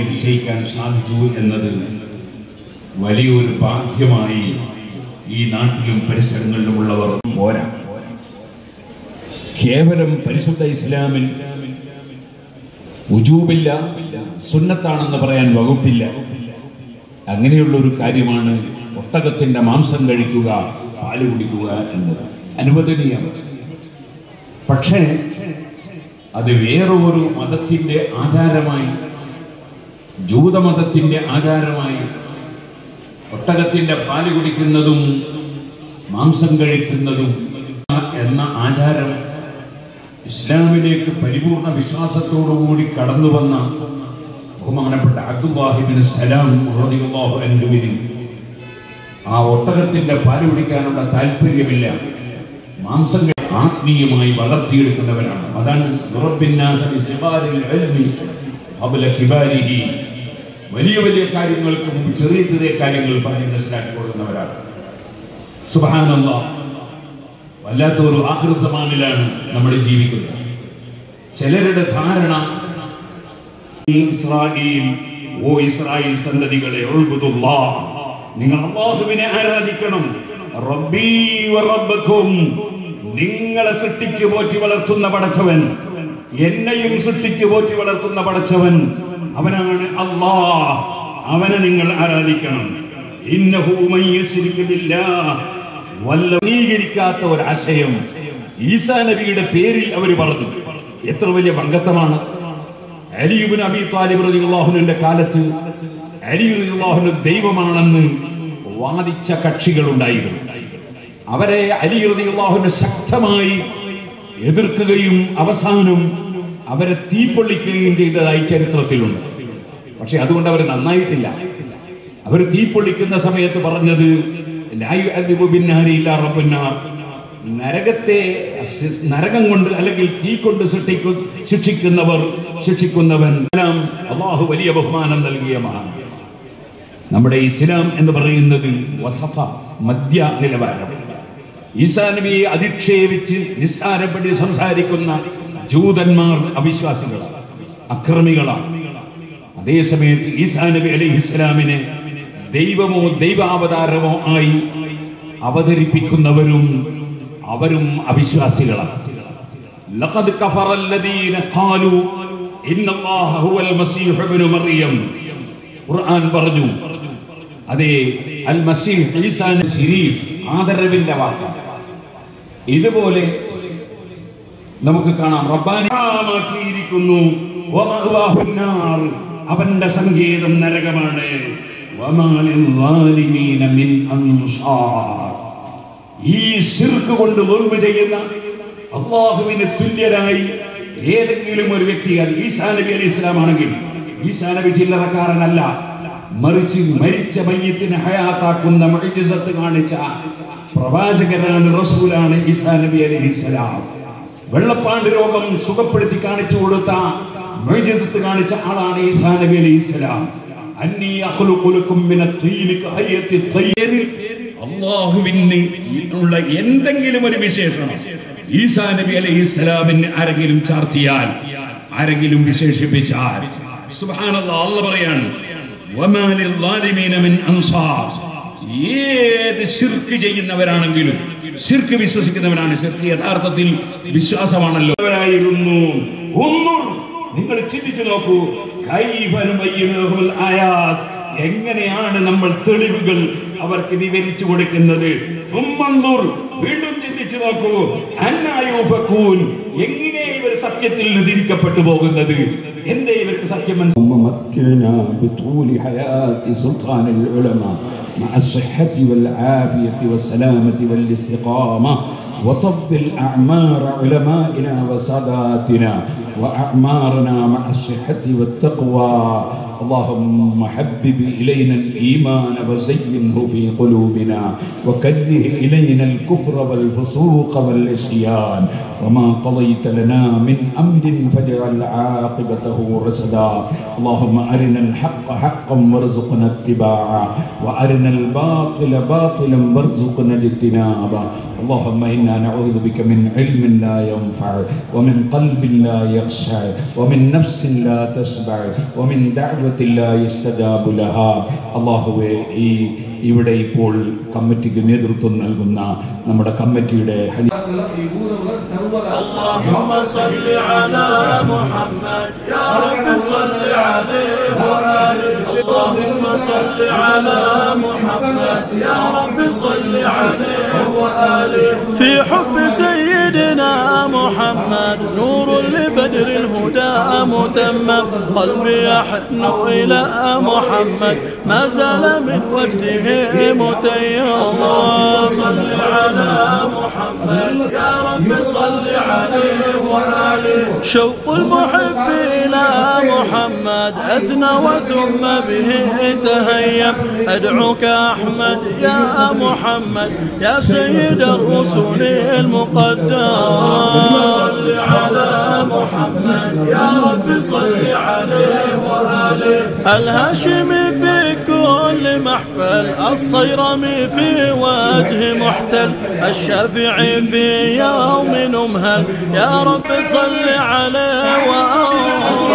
നിശ്ചയിക്കാൻ സാധിച്ചു എന്നത് വലിയൊരു ഭാഗ്യമായി ഈ നാട്ടിലും പരിസരങ്ങളിലുമുള്ളവർ പോരാ. കേവലം പരിശുദ്ധ ഇസ്ലാമിൽ ഉജൂബില്ല, സുന്നത്താണെന്ന് പറയാൻ വകുപ്പില്ല. അങ്ങനെയുള്ള ഒരു കാര്യമാണ് ഒട്ടകത്തിന്റെ മാംസം കഴിക്കുക, പാല് കുടിക്കുക എന്നത്. അനുവദനീയമാണ്. പക്ഷേ അത് വേറൊരു മതത്തിൻ്റെ ആചാരമായി, ജൂതമതത്തിൻ്റെ ആചാരമായി ഒട്ടകത്തിൻ്റെ പാല് കുടിക്കുന്നതും മാംസം കഴിക്കുന്നതും എന്ന ആചാരം ഇസ്ലാമിലേക്ക് പരിപൂർണ വിശ്വാസത്തോടുകൂടി കടന്നു വന്ന ബഹുമാനപ്പെട്ട അബ്ദുല്ലാഹി ഇബ്നു സലാം റളിയല്ലാഹു അൻഹുവിന് ആ ഒട്ടകത്തിന്റെ പാല് കുടിക്കാനുള്ള താല്പര്യമില്ല, മാംസം ആത്മീയമായി വളർത്തിയെടുക്കുന്നവരാണ്. അതാണ് വലിയ വലിയ കാര്യങ്ങൾക്ക് മുമ്പ് ചെറിയ ചെറിയ കാര്യങ്ങൾ പറഞ്ഞ് മനസ്സിലാക്കി കൊടുക്കുന്നവരാണ്. സുബ്ഹാനല്ലാഹ്, വല്ലാത്തൊരു ആഖിർ സമാനിലാണ് നമ്മൾ ജീവിക്കുന്നത്. ചിലരുടെ ധാരണ ഇസ്രായേൽ സന്തതികളെ ഉൽബുദുല്ലാഹ്, നിങ്ങൾ അല്ലാഹുവിനെ ആരാധിക്കണം. റബ്ബീ വറബ്ബക്കും, നിങ്ങളെ സൃഷ്ടിച്ചു പോറ്റി വളർത്തുന്ന പടച്ചവൻ, എന്നെയും സൃഷ്ടിച്ചു പോറ്റി വളർത്തുന്ന പടച്ചവൻ അവനാണ് അല്ലാഹ്, അവനെ നിങ്ങൾ ആരാധിക്കണം. ഇന്നഹു മൻ യുശ്രിക് ബില്ലാഹ്, വല്ലീകരിക്കാത്ത ഒരു ആശയം ഈസാ നബിയുടെ പേരിൽ അവർ പറഞ്ഞു. എത്ര വലിയ വങ്കത്തമാണ്! അലി ഇബ്നു അബീ ത്വാലിബ് റളിയല്ലാഹു അൻഹുവിന്റെ കാലത്ത് അലി റളിയല്ലാഹു അൻഹു ദൈവമാണെന്ന് വാദിച്ച കക്ഷികളുണ്ടായിരുന്നു. അവരെ അലി റളിയല്ലാഹു അൻഹു ശക്തമായി എതിർക്കുകയും അവസാനം അവരെ തീപ്പൊള്ളിക്കുകയും ചെയ്തതായി ചരിത്രത്തിലുണ്ട്. പക്ഷെ അതുകൊണ്ട് അവർ നന്നായിട്ടില്ല. അവർ തീപ്പൊള്ളിക്കുന്ന സമയത്ത് പറഞ്ഞത് നരകം കൊണ്ട് അല്ലെങ്കിൽ തീ കൊണ്ട് ശിക്ഷിക്കുന്നവൻ അല്ലാഹു വലിയ ബഹുമാനം നൽകിയമാണ്. നമ്മുടെ ഇസ്ലാം എന്ന് പറയുന്നത് വസഫ, മധ്യ നിലവാരം. ഈസാ നബിയെ അധിക്ഷേപിച്ച് നിസ്സാരപ്പെട്ട് സംസാരിക്കുന്ന ജൂതന്മാർ അവിശ്വാസികളാണ്, അക്രമികളാണ്. അതേസമയത്ത് ഈസാ നബി അലൈഹിസ്സലാമിനെ ദൈവമോ ദൈവാവതാരമോ ആയി അവതരിപ്പിക്കുന്നവരും അവരും അവിശ്വാസികളാണ്. ലഖദ് കഫറല്ലദീന ഖാലു ഇന്നല്ലാഹ ഹുവൽ മസീഹ് ഇബ്നു മറിയം. ഖുർആൻ പറഞ്ഞു, അതേ അൽ മസീഹ് ഈസാ ശരീഫ് ആദരവിന്റെ വാക്കാണ്. ഇതുപോലെ നമുക്ക് കാണാം റബ്ബാനിയിരിക്കുന്നു, അവന്റെ സങ്കേതം നരകമാണ്. ഈ ശിർക്ക് കൊണ്ട് വെറുപ്പ് ചെയ്യുന്ന അല്ലാഹുവിന് തുല്യരായി ഏതെങ്കിലും ഒരു വ്യക്തി, അത് ഈസാ നബി അലൈഹി ഇസ്ലാം ആണെങ്കിൽ ഈസാ നബി ചില്ലറക്കാരനല്ല, മറിച്ച് മരിച്ച മയ്യത്തിനെ ഹയാത്താക്കുന്ന മുഅ്ജിസത്ത് കാണിച്ച പ്രവാചകനാണ്, റസൂലാണ് ഈസാ നബി അലൈഹിസ്സലാം. വെള്ളപ്പാണ്ട് രോഗം സുഖപ്പെടുത്തി കാണിച്ചു കൊടുത്ത മുഅ്ജിസത്ത് കാണിച്ച ആളാണ് ഈസാ നബി അലൈഹിസ്സലാം. അന്നീ അഖ്ലുഖു ലക്കും മിനത്ത്-തീനി കഹയ്യത്തി തയ്യിർ. അല്ലാഹുവിന് ഉള്ള എന്തെങ്കിലും ഒരു വിശേഷണം ഈസാ നബി അലൈഹിസ്സലാമിന് ആരെങ്കിലും ചാർത്തിയാൽ, ആരെങ്കിലും വിശേഷിപ്പിച്ചാൽ, സുബ്ഹാനല്ലാഹ്, അല്ലാഹു പറയാണ് വമാ ലിൽ-ളാലിമീന മിൻ അൻസാർ. ഏത് ശിർക്ക് ചെയ്യുന്നവരാണെങ്കിലും, ശിർക്ക് വിശ്വസിക്കുന്നവരാണ്, ശിർക്ക് യഥാർത്ഥത്തിൽ വിശ്വാസമാണല്ലോ, അവരായിരുന്നു. ഒന്നും നിങ്ങൾ ചിന്തിച്ചു നോക്കൂ, കൈഫ നുബയ്യിനുൽ ആയാത്ത്, എങ്ങനെയാണ് നമ്മൾ തെളിവുകൾ അവർക്ക് വിവരിച്ചു കൊടുക്കുന്നത്. വീണ്ടും ചിന്തിച്ചു നോക്കൂ, അന്നായൂഫകൂൻ, എങ്ങനെ ഇവർ സത്യത്തിൽ നിന്ന് തിരിക്കപ്പെട്ടു പോകുന്നത്, എന്തേ ഇവർക്ക് സത്യം مع الصحة والعافية والسلامة والاستقامة وطبل أعمار علمائنا وساداتنا وأعمارنا مع الصحة والتقوى. اللهم حبب إلينا الإيمان وزينه في قلوبنا وكره إلينا الكفر والفسوق والعصيان وما قضيت لنا من أمر فاجعل عاقبته رشدا. اللهم أرنا الحق حقا وارزقنا اتباعه وأرنا الباطل باطلا وارزقنا اجتنابه. اللهم إنا نعوذ بك من علم لا ينفع ومن قلب لا يخشع ومن نفس لا تشبع ومن دعوة لا يستجاب لها. അല്ലാഹുവേ, ഇവിടെ ഇപ്പോൾ കമ്മിറ്റിക്ക് നേതൃത്വം നൽകുന്ന നമ്മുടെ കമ്മിറ്റിയുടെ اللهم صل على محمد يا رب صل عليه وآله. اللهم صل على محمد يا رب صل عليه وآله. في حب محمد نور لبدر الهدى متمم قلبي يحن إلى محمد ما زال من وجده متيم صل على محمد يا رب صل عليه وآله شوق المحب إلى محمد أثنى وثم به تهيم أدعوك أحمد يا محمد يا سيد الرسل المقدم صل على محمد يا رب صل عليه وآله الهاشمي في كل محفل الصيرمي في وجه محتل الشافعي في يوم نمهل يا رب صل عليه وآله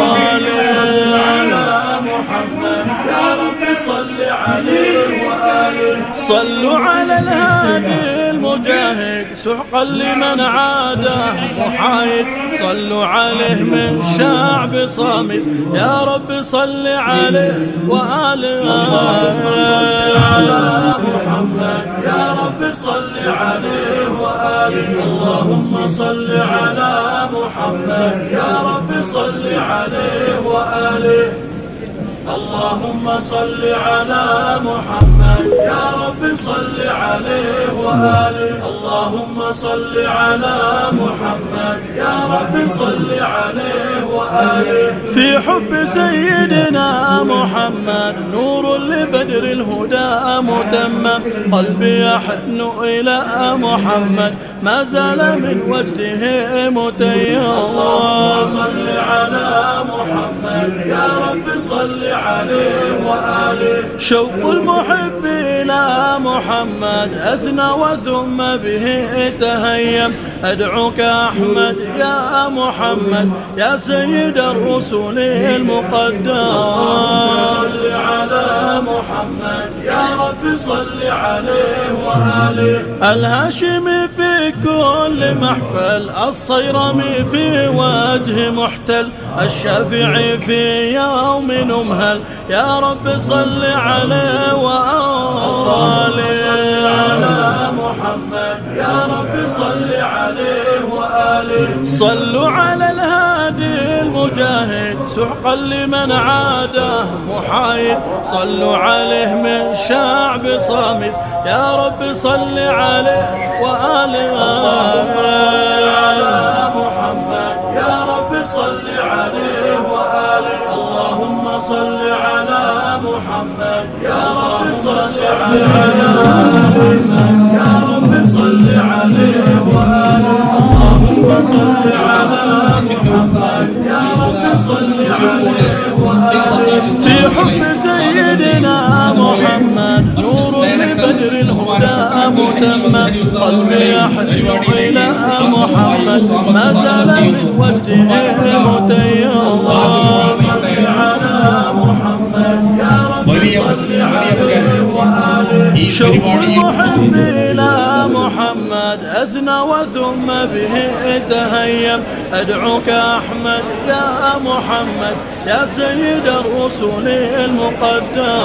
محمد يا رب صل عليه وآله صلوا على الهادي المجاهد سحقا لمن عاده محايد صلوا عليه من شعب صامد يا رب صل عليه وآله على محمد يا رب صل عليه وآله اللهم صل على محمد يا رب صل عليه وآله اللهم صل على محمد يا رب صل عليه وآله اللهم صل على محمد يا رب صل عليه وآله في حب سيدنا محمد نور لبدر الهدى متمم قلبي يحن إلى محمد ما زال من وجده متيم اللهم صل على محمد يا رب صل عليه وآله شوق المحب إلى محمد أثنى وثم به تهيم أدعوك أحمد يا محمد يا سيد الرسل المقدم صل على محمد يا رب صل عليه وآله الهاشمي في كل محفل الصيرمي في وجه محتل الشافعي في يوم نمهل يا رب صل عليه وآله صل على محمد يا رب صل عليه وآله صلوا على الهادي المجاهد سحقا لمن عاده محايد صلوا عليه من شعب صامد يا رب صل عليه وآله على محمد يا رب صل عليه وآله اللهم صل على محمد يا رب صل على محمد يا رب صل عليه وآله اللهم صل على محمد يا رب صل عليه وآله في حب سيدنا محمد نور لبدر الهدى متمم قلبي يحن إلى محمد ما زال من وجده متيم اللهم صل على محمد يا رب صل عليه وآله شوق المحب إلى محمد أثنى وثم به تهيم أدعوك أحمد يا محمد يا سيد الرسل المقدم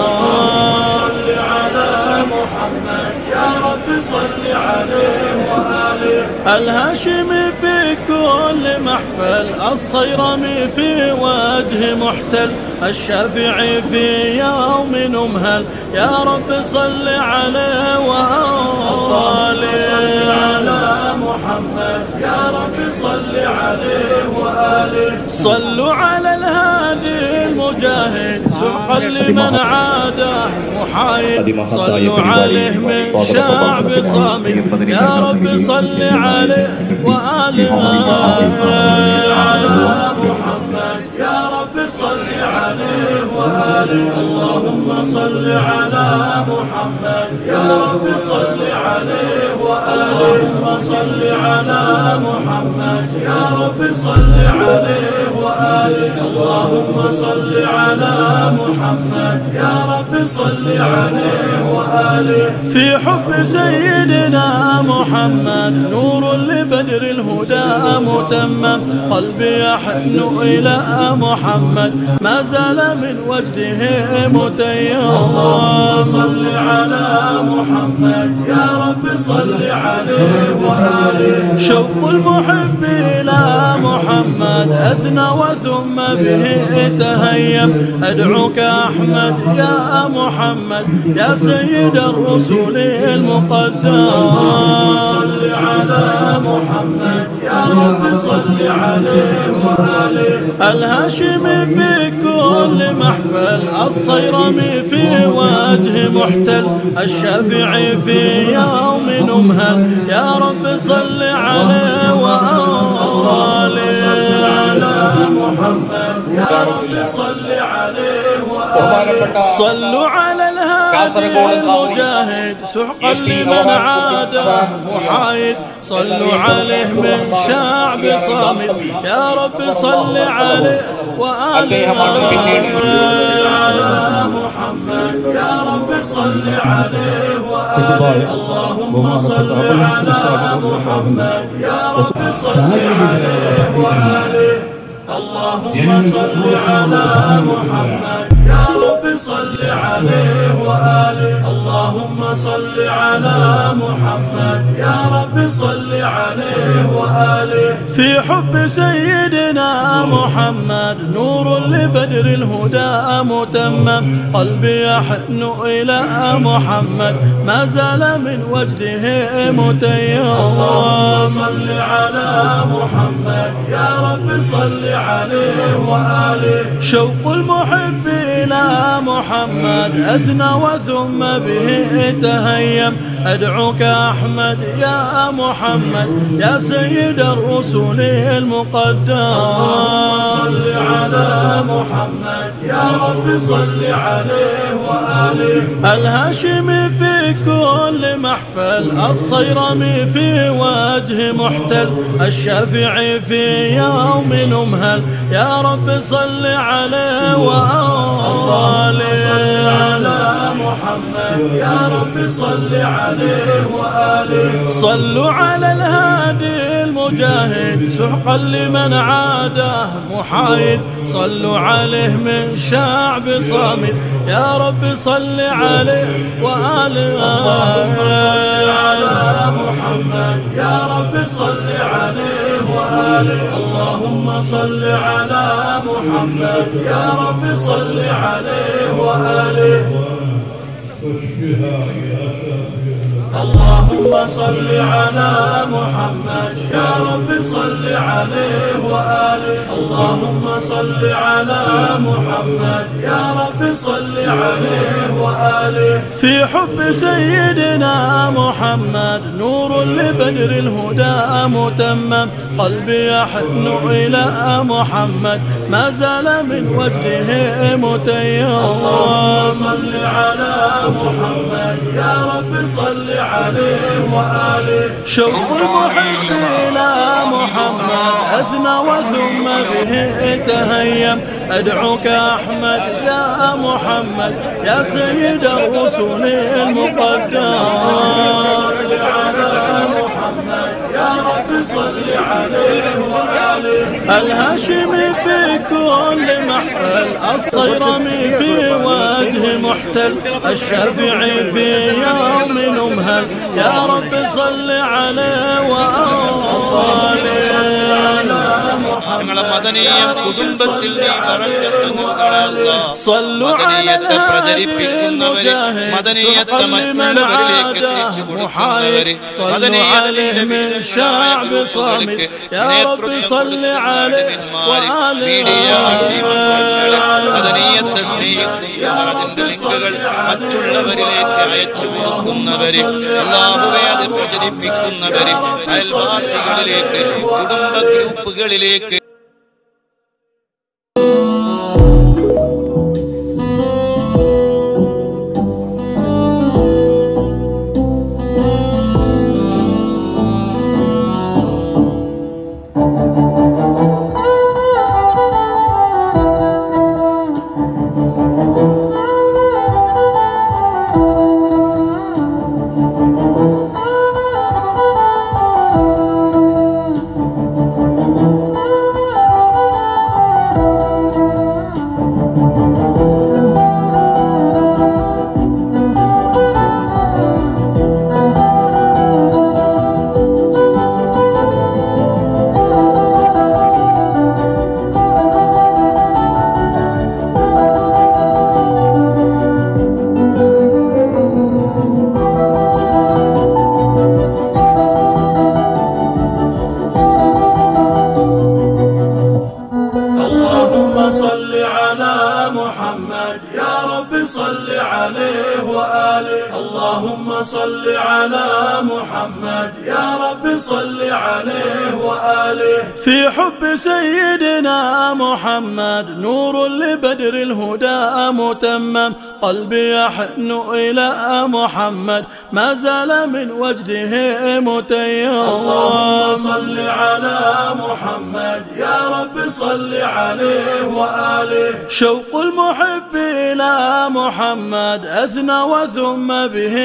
صل على محمد يا رب صل عليه وآله الهاشمي في كل محفل الصيرمي في وجه محتل الشافعي في يوم نمهل يا رب صل عليه وآله صل على محمد يا رب صل عليه وآله صلوا على الهادي المجاهد سحقا لمن عاده محايد صلوا عليه من شعب صامد يا رب صل عليه وآله على محمد يا رب صل عليه وآله اللهم صل على محمد يا رب صل عليه وآله اللهم صل على محمد يا رب صل عليه وآله اللهم صل على محمد يا رب صل عليه وآله في حب سيدنا محمد نور لبدر الهدى متمم قلبي يحن إلى محمد ما زال من وجده متيم اللهم صل على محمد يا رب صل عليه وآله شوق المحب إلى محمد أثنى وثم به تهيم أدعوك أحمد يا محمد يا سيد الرسل المقدم صل على محمد يا رب صل عليه وآله الهاشمي في كل محفل الصيرمي في وجه محتل الشافعي في يوم نمهل يا رب صل عليه وآله محمد يا رب صل عليه وآله صلوا على الهادي المجاهد سحقا لمن عاده محايد صلوا عليه من شعب صامت يا رب صل عليه وآله محمد يا رب صل عليه وآله اللهم صل على محمد يا رب صل عليه وآله اللهم صل على محمد يا رب صل عليه وآله اللهم صل على محمد يا رب صل عليه وآله في حب سيدنا محمد نور لبدر الهدى متمم قلبي يحن إلى محمد ما زال من وجده متيم اللهم صل على محمد يا رب صل عليه وآله شوق المحب إلى محمد أثنى وثم به تهيم أدعوك أحمد يا محمد يا سيد الرسل المقدم صل على محمد يا رب صل عليه وآله الهاشمي في كل محفل الصيرمي في وجه محتل الشافعي في يوم نمهل يا رب صل عليه وآله صل على محمد يا رب صل عليه وآله صلوا على الهادي المجاهد سحقا لمن عاده محايد صلوا عليه من شعب صامت يا رب صل عليه وآله اللهم صل على محمد يا رب صل عليه وآله اللهم صل على محمد يا رب صل عليه وآله اللهم صل على محمد يا رب صل عليه وآله اللهم صل على محمد يا رب صل عليه وآله في حب سيدنا محمد نور لبدر الهدى متمم قلبي يحن إلى محمد ما زال من وجده متيم اللهم صل على محمد يا رب صل عليه وآله شوق المحب إلى محمد أثنى وثم به تهيم أدعوك أحمد يا محمد يا سيد الرسل المقدم صل على محمد يا رب صل عليه وآله الهاشمي في كل محفل الصيرمي في وجه محتل الشافعي في يوم نمهل يا رب صل عليه وآله صلوا على الهادي المجاهد مدنية مكلبرليك محايد صلوا عليه من شعب صامت يا رب صل عليه وآله മദനിയത്ത് സ്നേഹിക്കുന്നതിന്റെ ലിങ്കുകൾ മറ്റുള്ളവരിലേക്ക് അയച്ചു കൊടുക്കുന്നവര് അല്ലാഹുവേ അത് പ്രചരിപ്പിക്കുന്നവര് അയൽവാസികളിലേക്ക് കുടുംബ ഗ്രൂപ്പുകളിലേക്ക് صل عليه وآله. اللهم صل على محمد يا رب صل عليه وآله. في حب سيدنا محمد نور لبدر الهدى متمم، قلبي يحن إلى محمد ما زال من وجده متيم. اللهم صل على محمد يا رب صل عليه وآله. شوق المحب إلى محمد أثنى وثم به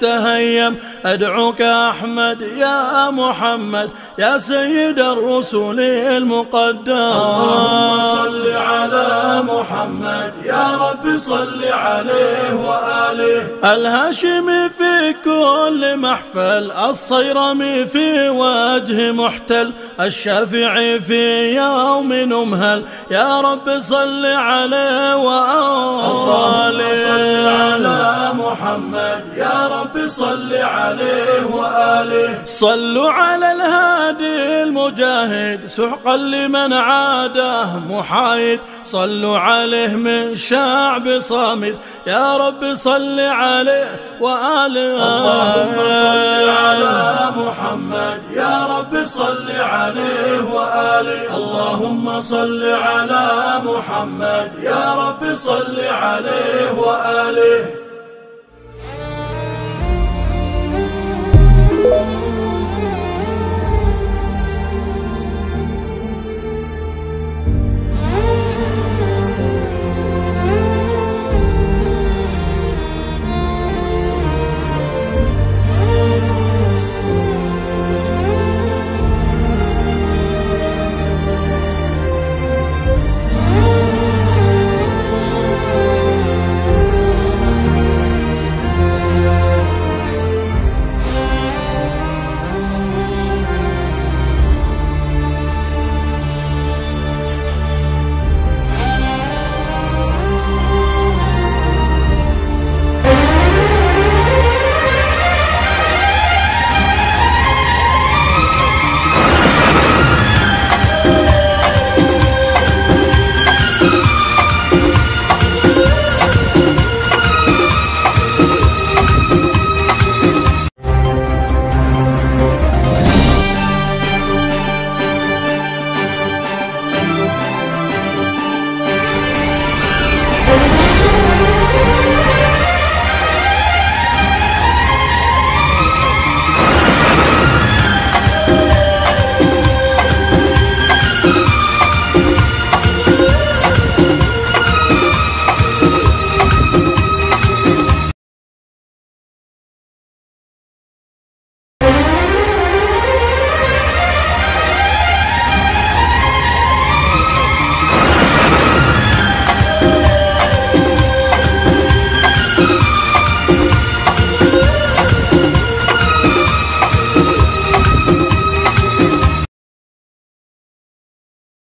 تهيم، أدعوك أحمد يا محمد يا سيد الرسل المقدم. اللهم صل على محمد يا رب صل عليه وآله. الهاشمي في كل محفل، الصيرمي في وجه محتل، الشافعي في يوم نمهل يا رب صل عليه وآله. اللهم صل على محمد يا رب صل عليه وآله. صلوا على الهادي المجاهد سحقا لمن عاده محايد، صلوا عليه من شعب صامد يا رب صل عليه وآله. اللهم صل على محمد يا رب صل عليه وآله. اللهم صل على محمد يا رب صل عليه وآله.